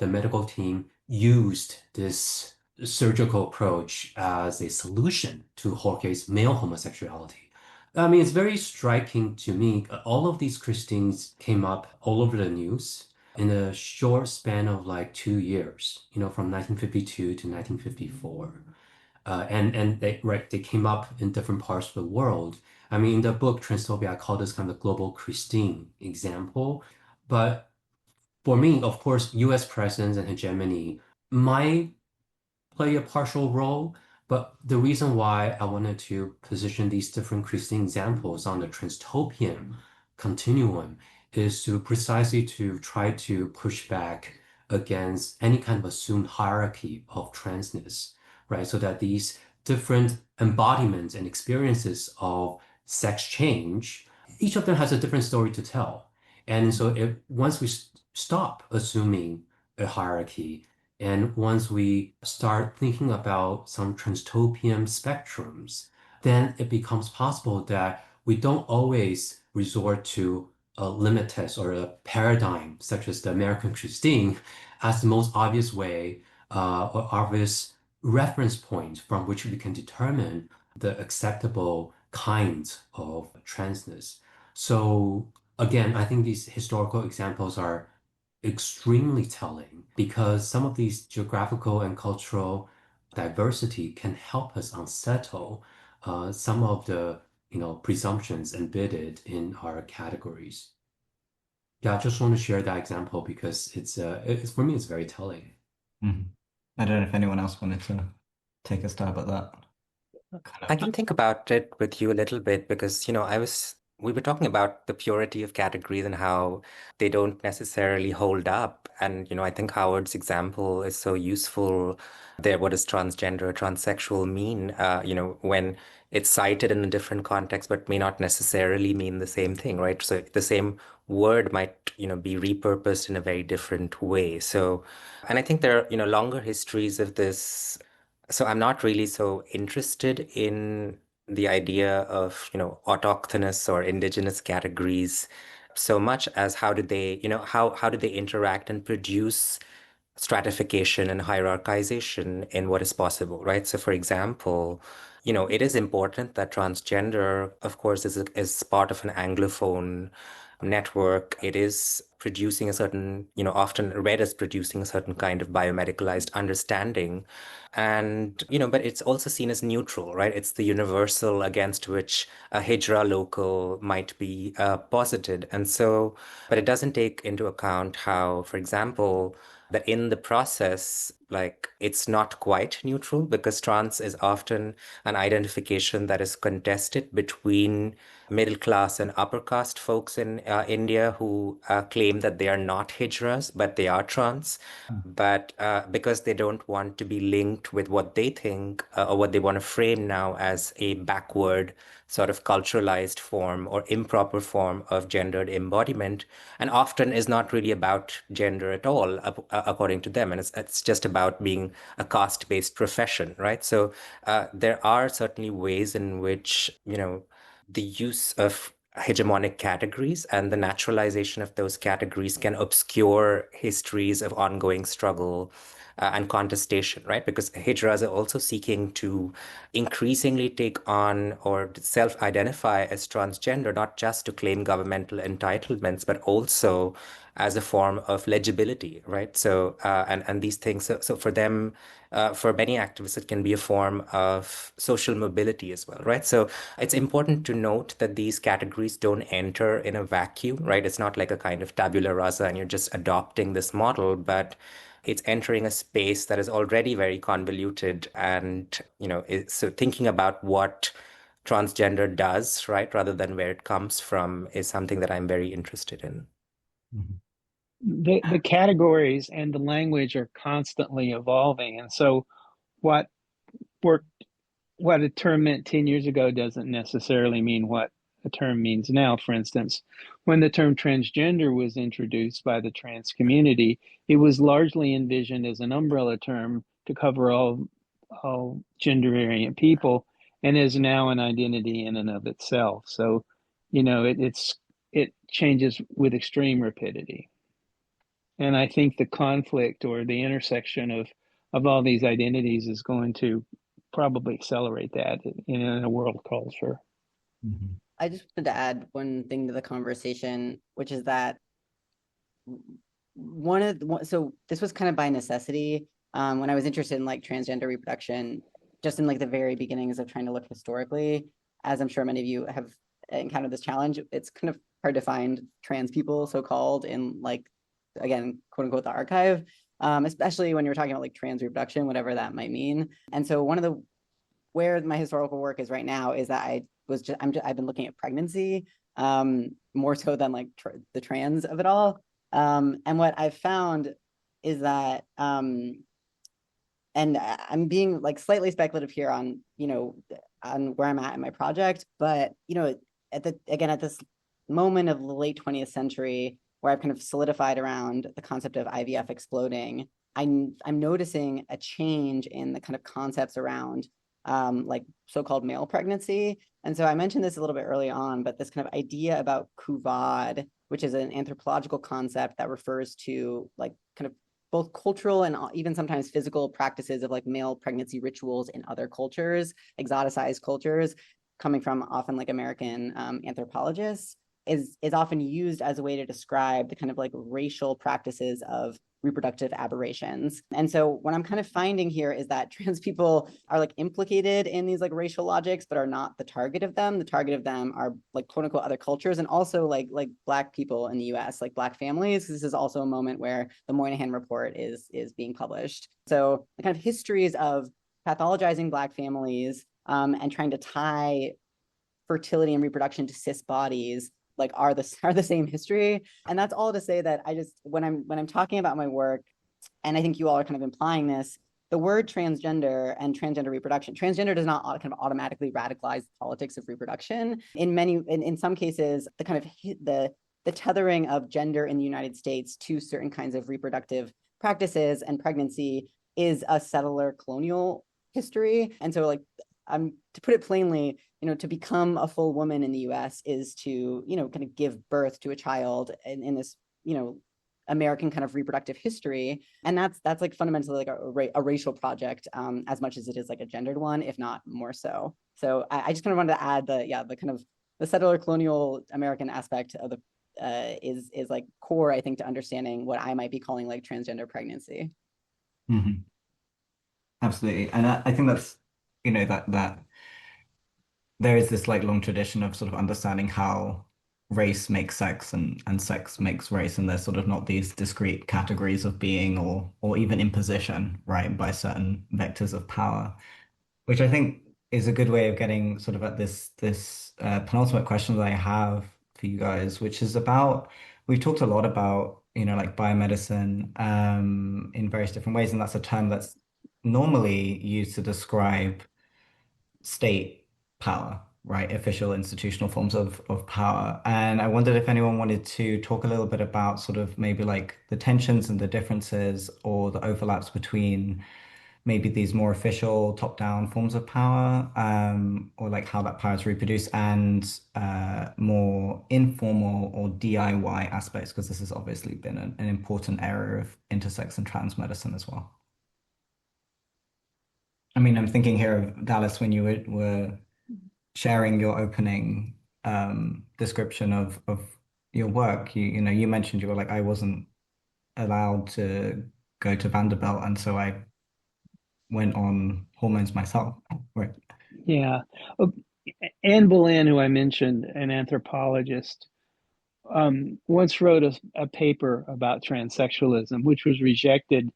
medical team used this surgical approach as a solution to Jorge's male homosexuality. I mean, it's very striking to me. All of these Christines came up all over the news in a short span of like 2 years, from 1952 to 1954. And they came up in different parts of the world. I mean, in the book Transtopia, I call this kind of the global Christine example. But for me, of course, US presence and hegemony might play a partial role, but the reason why I wanted to position these different Christian examples on the transtopian continuum is to precisely to try to push back against any kind of assumed hierarchy of transness, right? So that these different embodiments and experiences of sex change, each of them has a different story to tell. And so if once we stop assuming a hierarchy, and once we start thinking about some transtopian spectrums, then it becomes possible that we don't always resort to a limit test or a paradigm such as the American Christine as the most obvious way or obvious reference point from which we can determine the acceptable kinds of transness. So again, I think these historical examples are extremely telling because some of these geographical and cultural diversity can help us unsettle some of the presumptions embedded in our categories. Yeah, I just want to share that example because it's for me it's very telling. Mhm. I don't know if anyone else wanted to take a stab at that. I can think about it with you a little bit because, we were talking about the purity of categories and how they don't necessarily hold up. And, I think Howard's example is so useful there. What does transgender, transsexual mean? When it's cited in a different context, but may not necessarily mean the same thing, right? So the same word might, be repurposed in a very different way. So, and I think there are, longer histories of this. So I'm not really so interested in the idea of, autochthonous or indigenous categories so much as how do they, how do they interact and produce stratification and hierarchization in what is possible, right? So for example, it is important that transgender, of course, is part of an Anglophone network. It is producing a certain, often read as producing a certain kind of biomedicalized understanding. And, but it's also seen as neutral, right? It's the universal against which a hijra local might be posited. And so, but it doesn't take into account how, for example, that in the process, like it's not quite neutral because trans is often an identification that is contested between middle class and upper caste folks in India who claim that they are not hijras, but they are trans. But because they don't want to be linked with what they think or what they want to frame now as a backward sort of culturalized form or improper form of gendered embodiment, and often is not really about gender at all, according to them. And it's just about being a caste-based profession, right? So there are certainly ways in which, the use of hegemonic categories and the naturalization of those categories can obscure histories of ongoing struggle and contestation, right? Because hijras are also seeking to increasingly take on or self-identify as transgender, not just to claim governmental entitlements, but also as a form of legibility, right? So, and these things, so for them, for many activists, it can be a form of social mobility as well, right? So it's important to note that these categories don't enter in a vacuum, right? It's not like a kind of tabula rasa and you're just adopting this model, but it's entering a space that is already very convoluted. And, so thinking about what transgender does, right, rather than where it comes from, is something that I'm very interested in. The categories and the language are constantly evolving. And so what worked, what a term meant 10 years ago doesn't necessarily mean what a term means now. For instance, when the term transgender was introduced by the trans community, it was largely envisioned as an umbrella term to cover all gender variant people, and is now an identity in and of itself. So, it changes with extreme rapidity. And I think the conflict or the intersection of all these identities is going to probably accelerate that in a world culture. I just wanted to add one thing to the conversation, which is that so this was kind of by necessity. When I was interested in like transgender reproduction, just in like the very beginnings of trying to look historically, as I'm sure many of you have encountered this challenge, it's kind of hard to find trans people, so-called, in like, again, quote unquote, the archive, especially when you're talking about like trans reproduction, whatever that might mean. And so where my historical work is right now is that I've been looking at pregnancy, more so than like the trans of it all. And what I've found is that, and I'm being like slightly speculative here on, on where I'm at in my project, but, at this moment of the late 20th century, where I've kind of solidified around the concept of IVF exploding, I'm noticing a change in the kind of concepts around like so-called male pregnancy. And so I mentioned this a little bit early on, but this kind of idea about kuvad, which is an anthropological concept that refers to like kind of both cultural and even sometimes physical practices of like male pregnancy rituals in other cultures, exoticized cultures, coming from often like American anthropologists, is often used as a way to describe the kind of like racial practices of reproductive aberrations. And so what I'm kind of finding here is that trans people are like implicated in these like racial logics, but are not the target of them. The target of them are like quote unquote other cultures, and also like Black people in the US, like Black families. This is also a moment where the Moynihan report is being published. So the kind of histories of pathologizing Black families and trying to tie fertility and reproduction to cis bodies like are the same history. And that's all to say that I just, when I'm talking about my work, and I think you all are kind of implying this, the word transgender and transgender reproduction, transgender does not kind of automatically radicalize the politics of reproduction. In some cases, the kind of the tethering of gender in the United States to certain kinds of reproductive practices and pregnancy is a settler colonial history. And so like, to put it plainly, to become a full woman in the US is to, kind of give birth to a child in this, American kind of reproductive history. And that's like fundamentally like a racial project, as much as it is like a gendered one, if not more so. So I just kind of wanted to add the kind of the settler colonial American aspect of the is like core, I think, to understanding what I might be calling like transgender pregnancy. Mm-hmm. Absolutely. And I think that's, that there is this like long tradition of sort of understanding how race makes sex and sex makes race, and there's sort of not these discrete categories of being or even imposition, right, by certain vectors of power, which I think is a good way of getting sort of at this penultimate question that I have for you guys, which is about, we've talked a lot about, like biomedicine in various different ways, and that's a term that's normally used to describe state power, right? Official institutional forms of power. And I wondered if anyone wanted to talk a little bit about sort of maybe like the tensions and the differences or the overlaps between maybe these more official top-down forms of power, or like how that power is reproduced, and more informal or DIY aspects, because this has obviously been an important area of intersex and trans medicine as well. I mean, I'm thinking here of Dallas when you were sharing your opening description of your work. You mentioned you were like, I wasn't allowed to go to Vanderbilt, and so I went on hormones myself. Right. Yeah. Anne Boleyn, who I mentioned, an anthropologist, once wrote a paper about transsexualism, which was rejected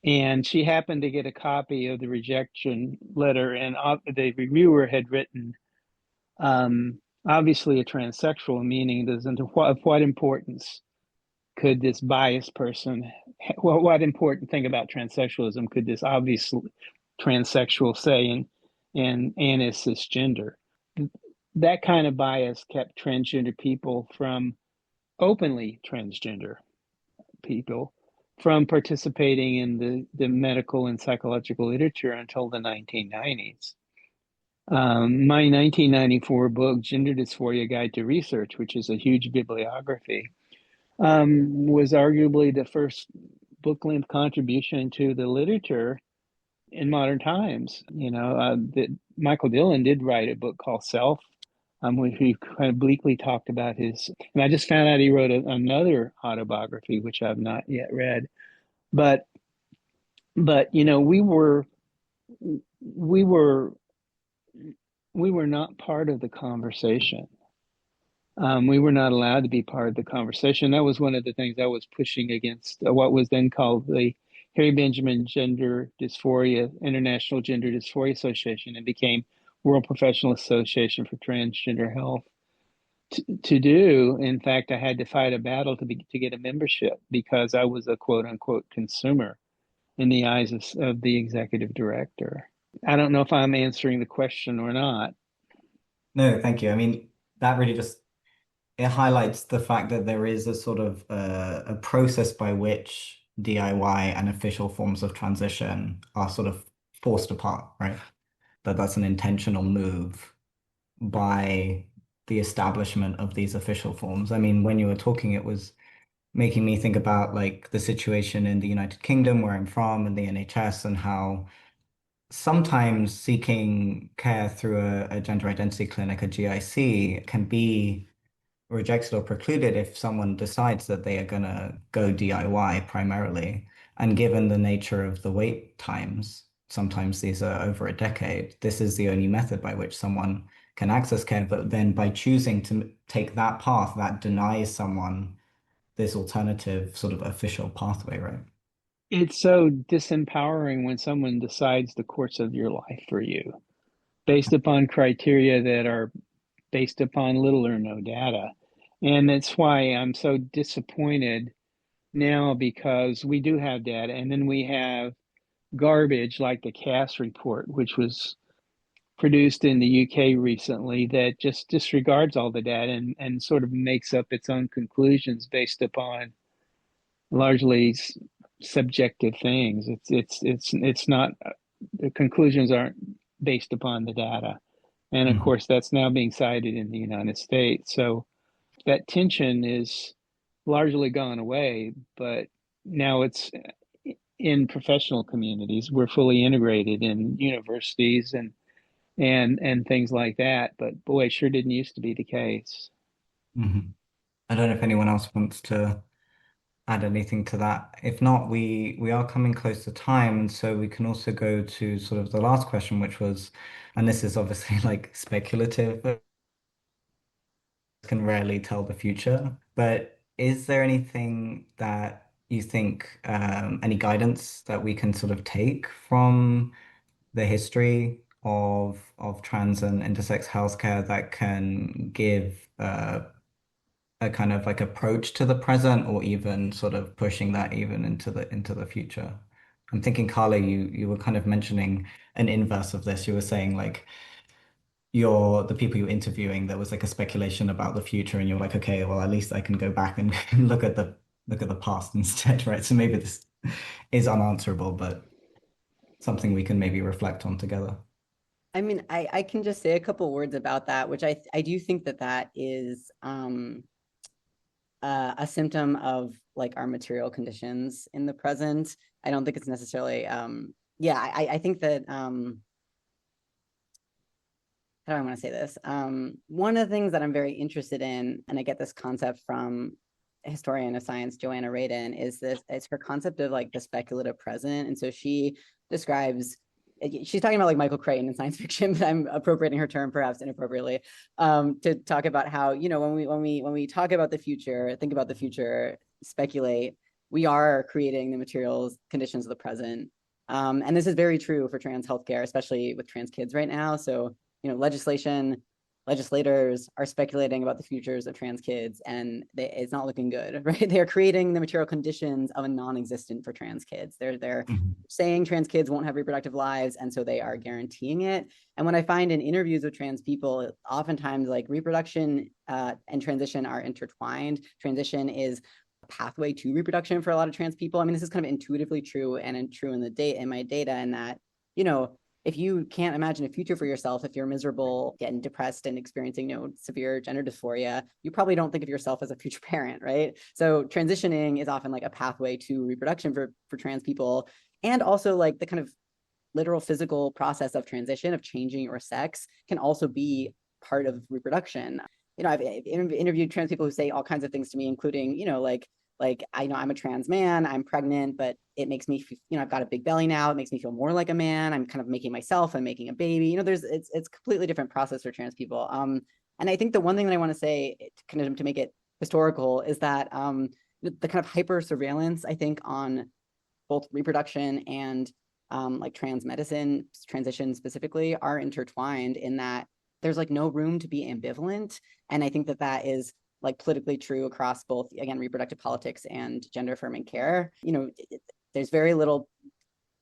And she happened to get a copy of the rejection letter, and the reviewer had written, obviously a transsexual, meaning of what importance could this biased person, what important thing about transsexualism could this obvious transsexual say and is cisgender? That kind of bias kept transgender people from openly transgender people from participating in the medical and psychological literature until the 1990s. My 1994 book, Gender Dysphoria Guide to Research, which is a huge bibliography, was arguably the first book-length contribution to the literature in modern times. Michael Dillon did write a book called Self, which he kind of bleakly talked about his. And I just found out he wrote another autobiography, which I've not yet read. But we were not part of the conversation. We were not allowed to be part of the conversation. That was one of the things I was pushing against what was then called the Harry Benjamin Gender Dysphoria International Gender Dysphoria Association, and became World Professional Association for Transgender Health. To do, in fact, I had to fight a battle to get a membership because I was a quote unquote consumer in the eyes of the executive director. I don't know if I'm answering the question or not. No, thank you. I mean, that really just it highlights the fact that there is a sort of a process by which DIY and official forms of transition are sort of forced apart, right? That's an intentional move by the establishment of these official forms. I mean, when you were talking, it was making me think about like the situation in the United Kingdom, where I'm from, and the NHS, and how sometimes seeking care through a gender identity clinic, a GIC, can be rejected or precluded if someone decides that they are going to go DIY primarily. And given the nature of the wait times, sometimes these are over a decade, this is the only method by which someone can access care. But then by choosing to take that path, that denies someone this alternative sort of official pathway, right? It's so disempowering when someone decides the course of your life for you based upon criteria that are based upon little or no data. And that's why I'm so disappointed now, because we do have data, and then we have garbage like the Cass report, which was produced in the UK recently, that just disregards all the data and sort of makes up its own conclusions based upon largely subjective things. It's not, the conclusions aren't based upon the data. And of course, that's now being cited in the United States. So that tension is largely gone away, but now it's in professional communities. We're fully integrated in universities and things like that. But boy, it sure didn't used to be the case. Mm-hmm. I don't know if anyone else wants to add anything to that. If not, we are coming close to time, and so we can also go to sort of the last question, which was, and this is obviously like speculative, can rarely tell the future, but is there anything that you think, any guidance that we can sort of take from the history of trans and intersex healthcare that can give a kind of like approach to the present, or even sort of pushing that even into the future? I'm thinking, Carlo, you were kind of mentioning an inverse of this. You were saying like the people you're interviewing, there was like a speculation about the future, and you're like, okay, well, at least I can go back and look at the past instead, right? So maybe this is unanswerable, but something we can maybe reflect on together. I mean, I can just say a couple words about that, which I do think that is a symptom of like our material conditions in the present. I don't think it's necessarily I think that how do I want to say this? One of the things that I'm very interested in, and I get this concept from a historian of science, Joanna Radin, is her concept of like the speculative present. And so she describes, she's talking about like Michael Crichton in science fiction, but I'm appropriating her term perhaps inappropriately, to talk about how, when we talk about the future, think about the future, speculate, we are creating the materials conditions of the present. And this is very true for trans healthcare, especially with trans kids right now. So, legislators are speculating about the futures of trans kids, and it's not looking good, right? They're creating the material conditions of a non-existent for trans kids. They're saying trans kids won't have reproductive lives, and so they are guaranteeing it. And what I find in interviews with trans people, oftentimes like reproduction and transition are intertwined. Transition is a pathway to reproduction for a lot of trans people. I mean, this is kind of intuitively true and true in my data, in that, if you can't imagine a future for yourself, if you're miserable, getting depressed and experiencing, severe gender dysphoria, you probably don't think of yourself as a future parent, right? So transitioning is often like a pathway to reproduction for trans people. And also like the kind of literal physical process of transition, of changing your sex, can also be part of reproduction. I've interviewed trans people who say all kinds of things to me, including, I'm a trans man, I'm pregnant, but it makes me, I've got a big belly now. It makes me feel more like a man. I'm kind of making myself, I'm making a baby. It's a completely different process for trans people. And I think the one thing that I want to say, kind of to make it historical, is that the kind of hyper surveillance, I think, on both reproduction and like trans medicine, transition specifically, are intertwined, in that there's like no room to be ambivalent. And I think that is like politically true across both, again, reproductive politics and gender affirming care. There's very little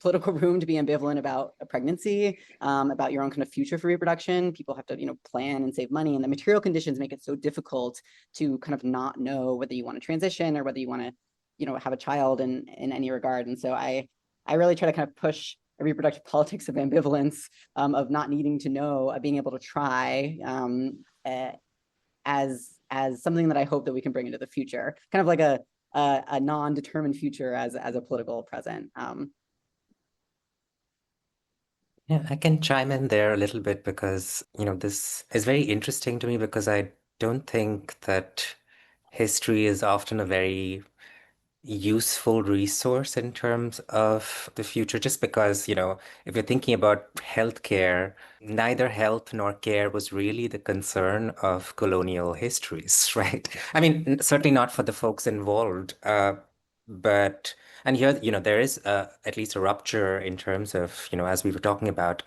political room to be ambivalent about a pregnancy, about your own kind of future for reproduction. People have to, plan and save money, and the material conditions make it so difficult to kind of not know whether you want to transition or whether you want to, have a child in any regard. And so I really try to kind of push a reproductive politics of ambivalence, of not needing to know, being able to try, as something that I hope that we can bring into the future, kind of like a non-determined future as a political present. Yeah, I can chime in there a little bit because, this is very interesting to me because I don't think that history is often a very useful resource in terms of the future, just because, if you're thinking about healthcare, neither health nor care was really the concern of colonial histories, right? I mean, certainly not for the folks involved. But, and here, there is at least a rupture in terms of, as we were talking about,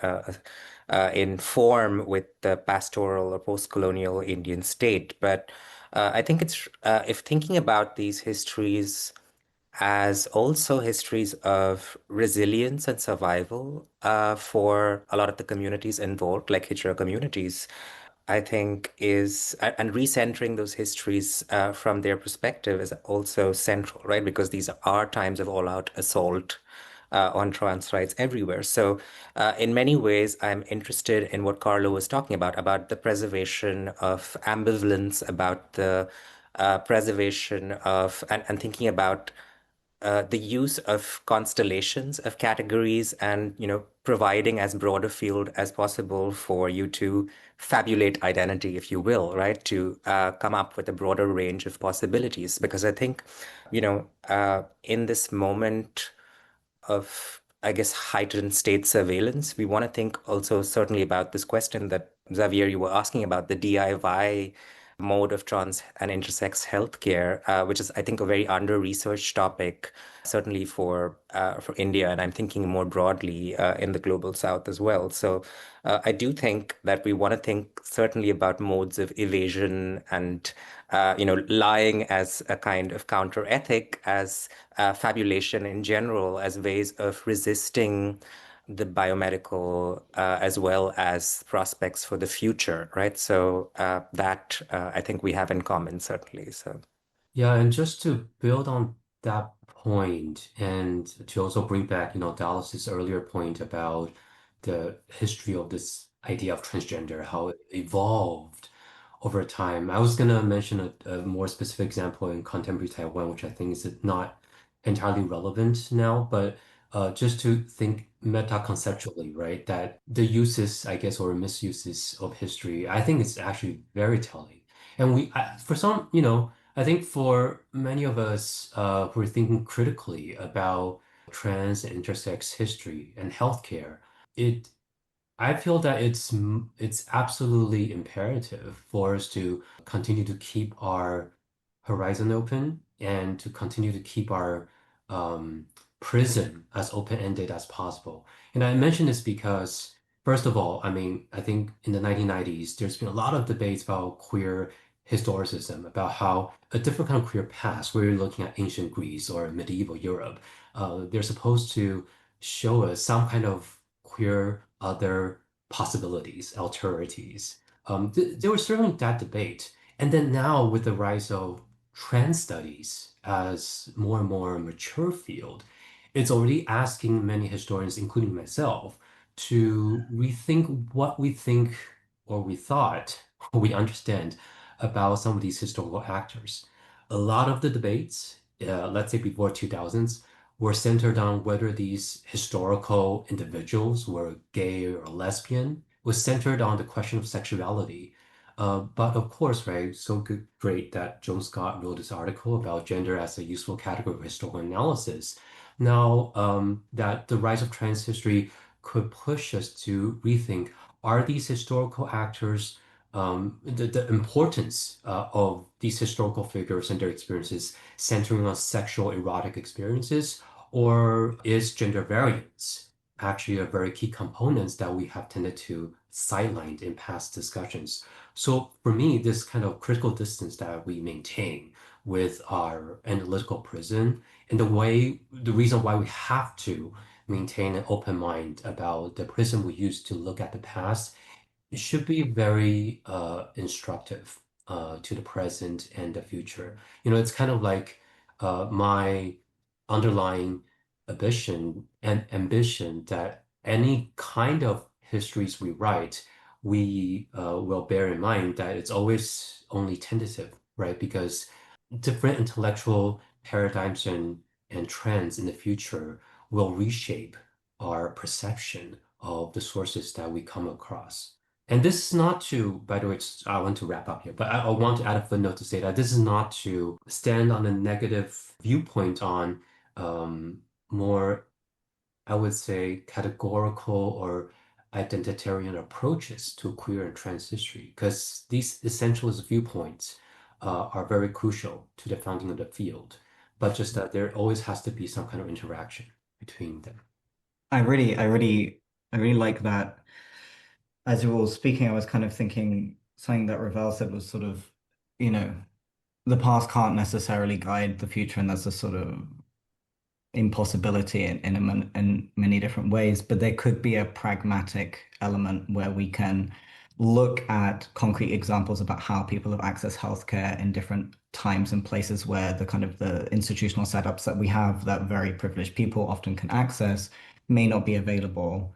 in form with the pastoral or post-colonial Indian state. But I think if thinking about these histories as also histories of resilience and survival for a lot of the communities involved, like Hijra communities, I think and recentering those histories from their perspective is also central, right? Because these are times of all-out assault on trans rights everywhere. So, in many ways, I'm interested in what Carlo was talking about the preservation of ambivalence, about the preservation of, and thinking about the use of constellations of categories and, providing as broad a field as possible for you to fabulate identity, if you will, right? To come up with a broader range of possibilities. Because I think, in this moment of, I guess, heightened state surveillance, we want to think also certainly about this question that Xavier, you were asking about, the DIY mode of trans and intersex healthcare, which is, I think, a very under-researched topic, certainly for India, and I'm thinking more broadly in the global South as well. So I do think that we want to think certainly about modes of evasion and lying as a kind of counter ethic, as fabulation in general, as ways of resisting the biomedical as well as prospects for the future, right? So that I think we have in common, certainly. So Yeah, and just to build on that point, and to also bring back, Dallas's earlier point about the history of this idea of transgender, how it evolved over time. I was gonna mention a more specific example in contemporary Taiwan, which I think is not entirely relevant now, but just to think meta-conceptually, right? That the uses, I guess, or misuses of history, I think it's actually very telling. And for some, I think for many of us who are thinking critically about trans and intersex history and healthcare, it I feel that it's absolutely imperative for us to continue to keep our horizon open and to continue to keep our prism as open-ended as possible. And I mention this because, first of all, I mean, I think in the 1990s, there's been a lot of debates about queer historicism, about how a different kind of queer past, where you're looking at ancient Greece or medieval Europe, they're supposed to show us some kind of queer other possibilities, alterities. There was certainly that debate. And then now with the rise of trans studies as more and more mature field, it's already asking many historians, including myself, to rethink what we think or we thought or we understand about some of these historical actors. A lot of the debates, let's say before 2000s, were centered on whether these historical individuals were gay or lesbian, was centered on the question of sexuality. But of course, right, so good, great that Joan Scott wrote this article about gender as a useful category of historical analysis. Now, that the rise of trans history could push us to rethink, are these historical actors, the importance of these historical figures and their experiences centering on sexual erotic experiences, or is gender variance actually a very key components that we have tended to sideline in past discussions? So for me, this kind of critical distance that we maintain with our analytical prism and the reason why we have to maintain an open mind about the prism we use to look at the past, it should be very instructive to the present and the future. You know, it's kind of like my underlying ambition that any kind of histories we write, we will bear in mind that it's always only tentative, right? Because different intellectual paradigms and trends in the future will reshape our perception of the sources that we come across. And this is not to, by the way, I want to wrap up here, but I want to add a footnote to say that this is not to stand on a negative viewpoint on more, I would say, categorical or identitarian approaches to queer and trans history, because these essentialist viewpoints are very crucial to the founding of the field, but just that there always has to be some kind of interaction between them. I really like that. As you were all speaking, I was kind of thinking something that Ravel said was sort of, you know, the past can't necessarily guide the future, and that's a sort of impossibility in many different ways, but there could be a pragmatic element where we can look at concrete examples about how people have accessed healthcare in different times and places where the kind of the institutional setups that we have that very privileged people often can access may not be available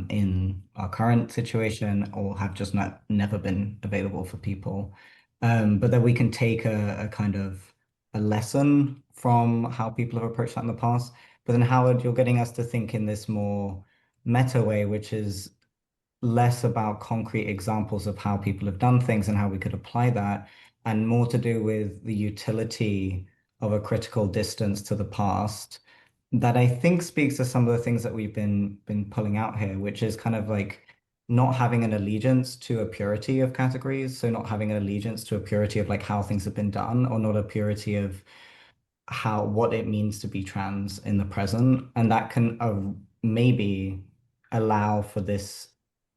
in our current situation or have just never been available for people. But that we can take a kind of a lesson from how people have approached that in the past. But then, Howard, you're getting us to think in this more meta way, which is less about concrete examples of how people have done things and how we could apply that, and more to do with the utility of a critical distance to the past that I think speaks to some of the things that we've been pulling out here, which is kind of like not having an allegiance to a purity of categories. So not having an allegiance to a purity of like how things have been done, or not a purity of what it means to be trans in the present. And that can maybe allow for this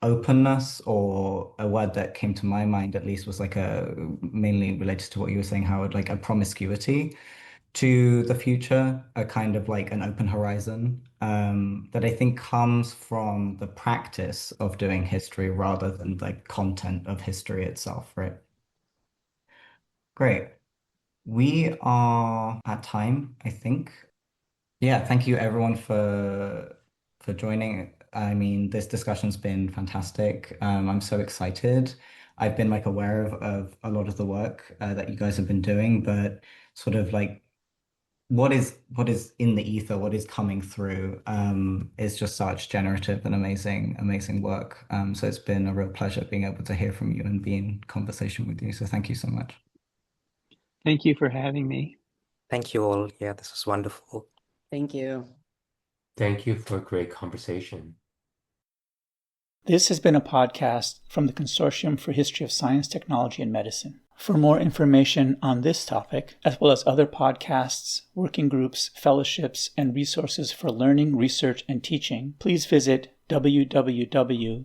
openness, or a word that came to my mind at least was like a mainly related to what you were saying, Howard, like a promiscuity to the future, a kind of like an open horizon that I think comes from the practice of doing history rather than the content of history itself, right? Great. We are at time, I think. Yeah, thank you everyone for joining. I mean, this discussion's been fantastic. I'm so excited. I've been like aware of a lot of the work that you guys have been doing, but sort of like what is in the ether, what is coming through, is just such generative and amazing work. So it's been a real pleasure being able to hear from you and be in conversation with you. So thank you so much. Thank you for having me. Thank you all. Yeah, this was wonderful. Thank you. Thank you for a great conversation. This has been a podcast from the Consortium for History of Science, Technology, and Medicine. For more information on this topic, as well as other podcasts, working groups, fellowships, and resources for learning, research, and teaching, please visit www.chstm.org.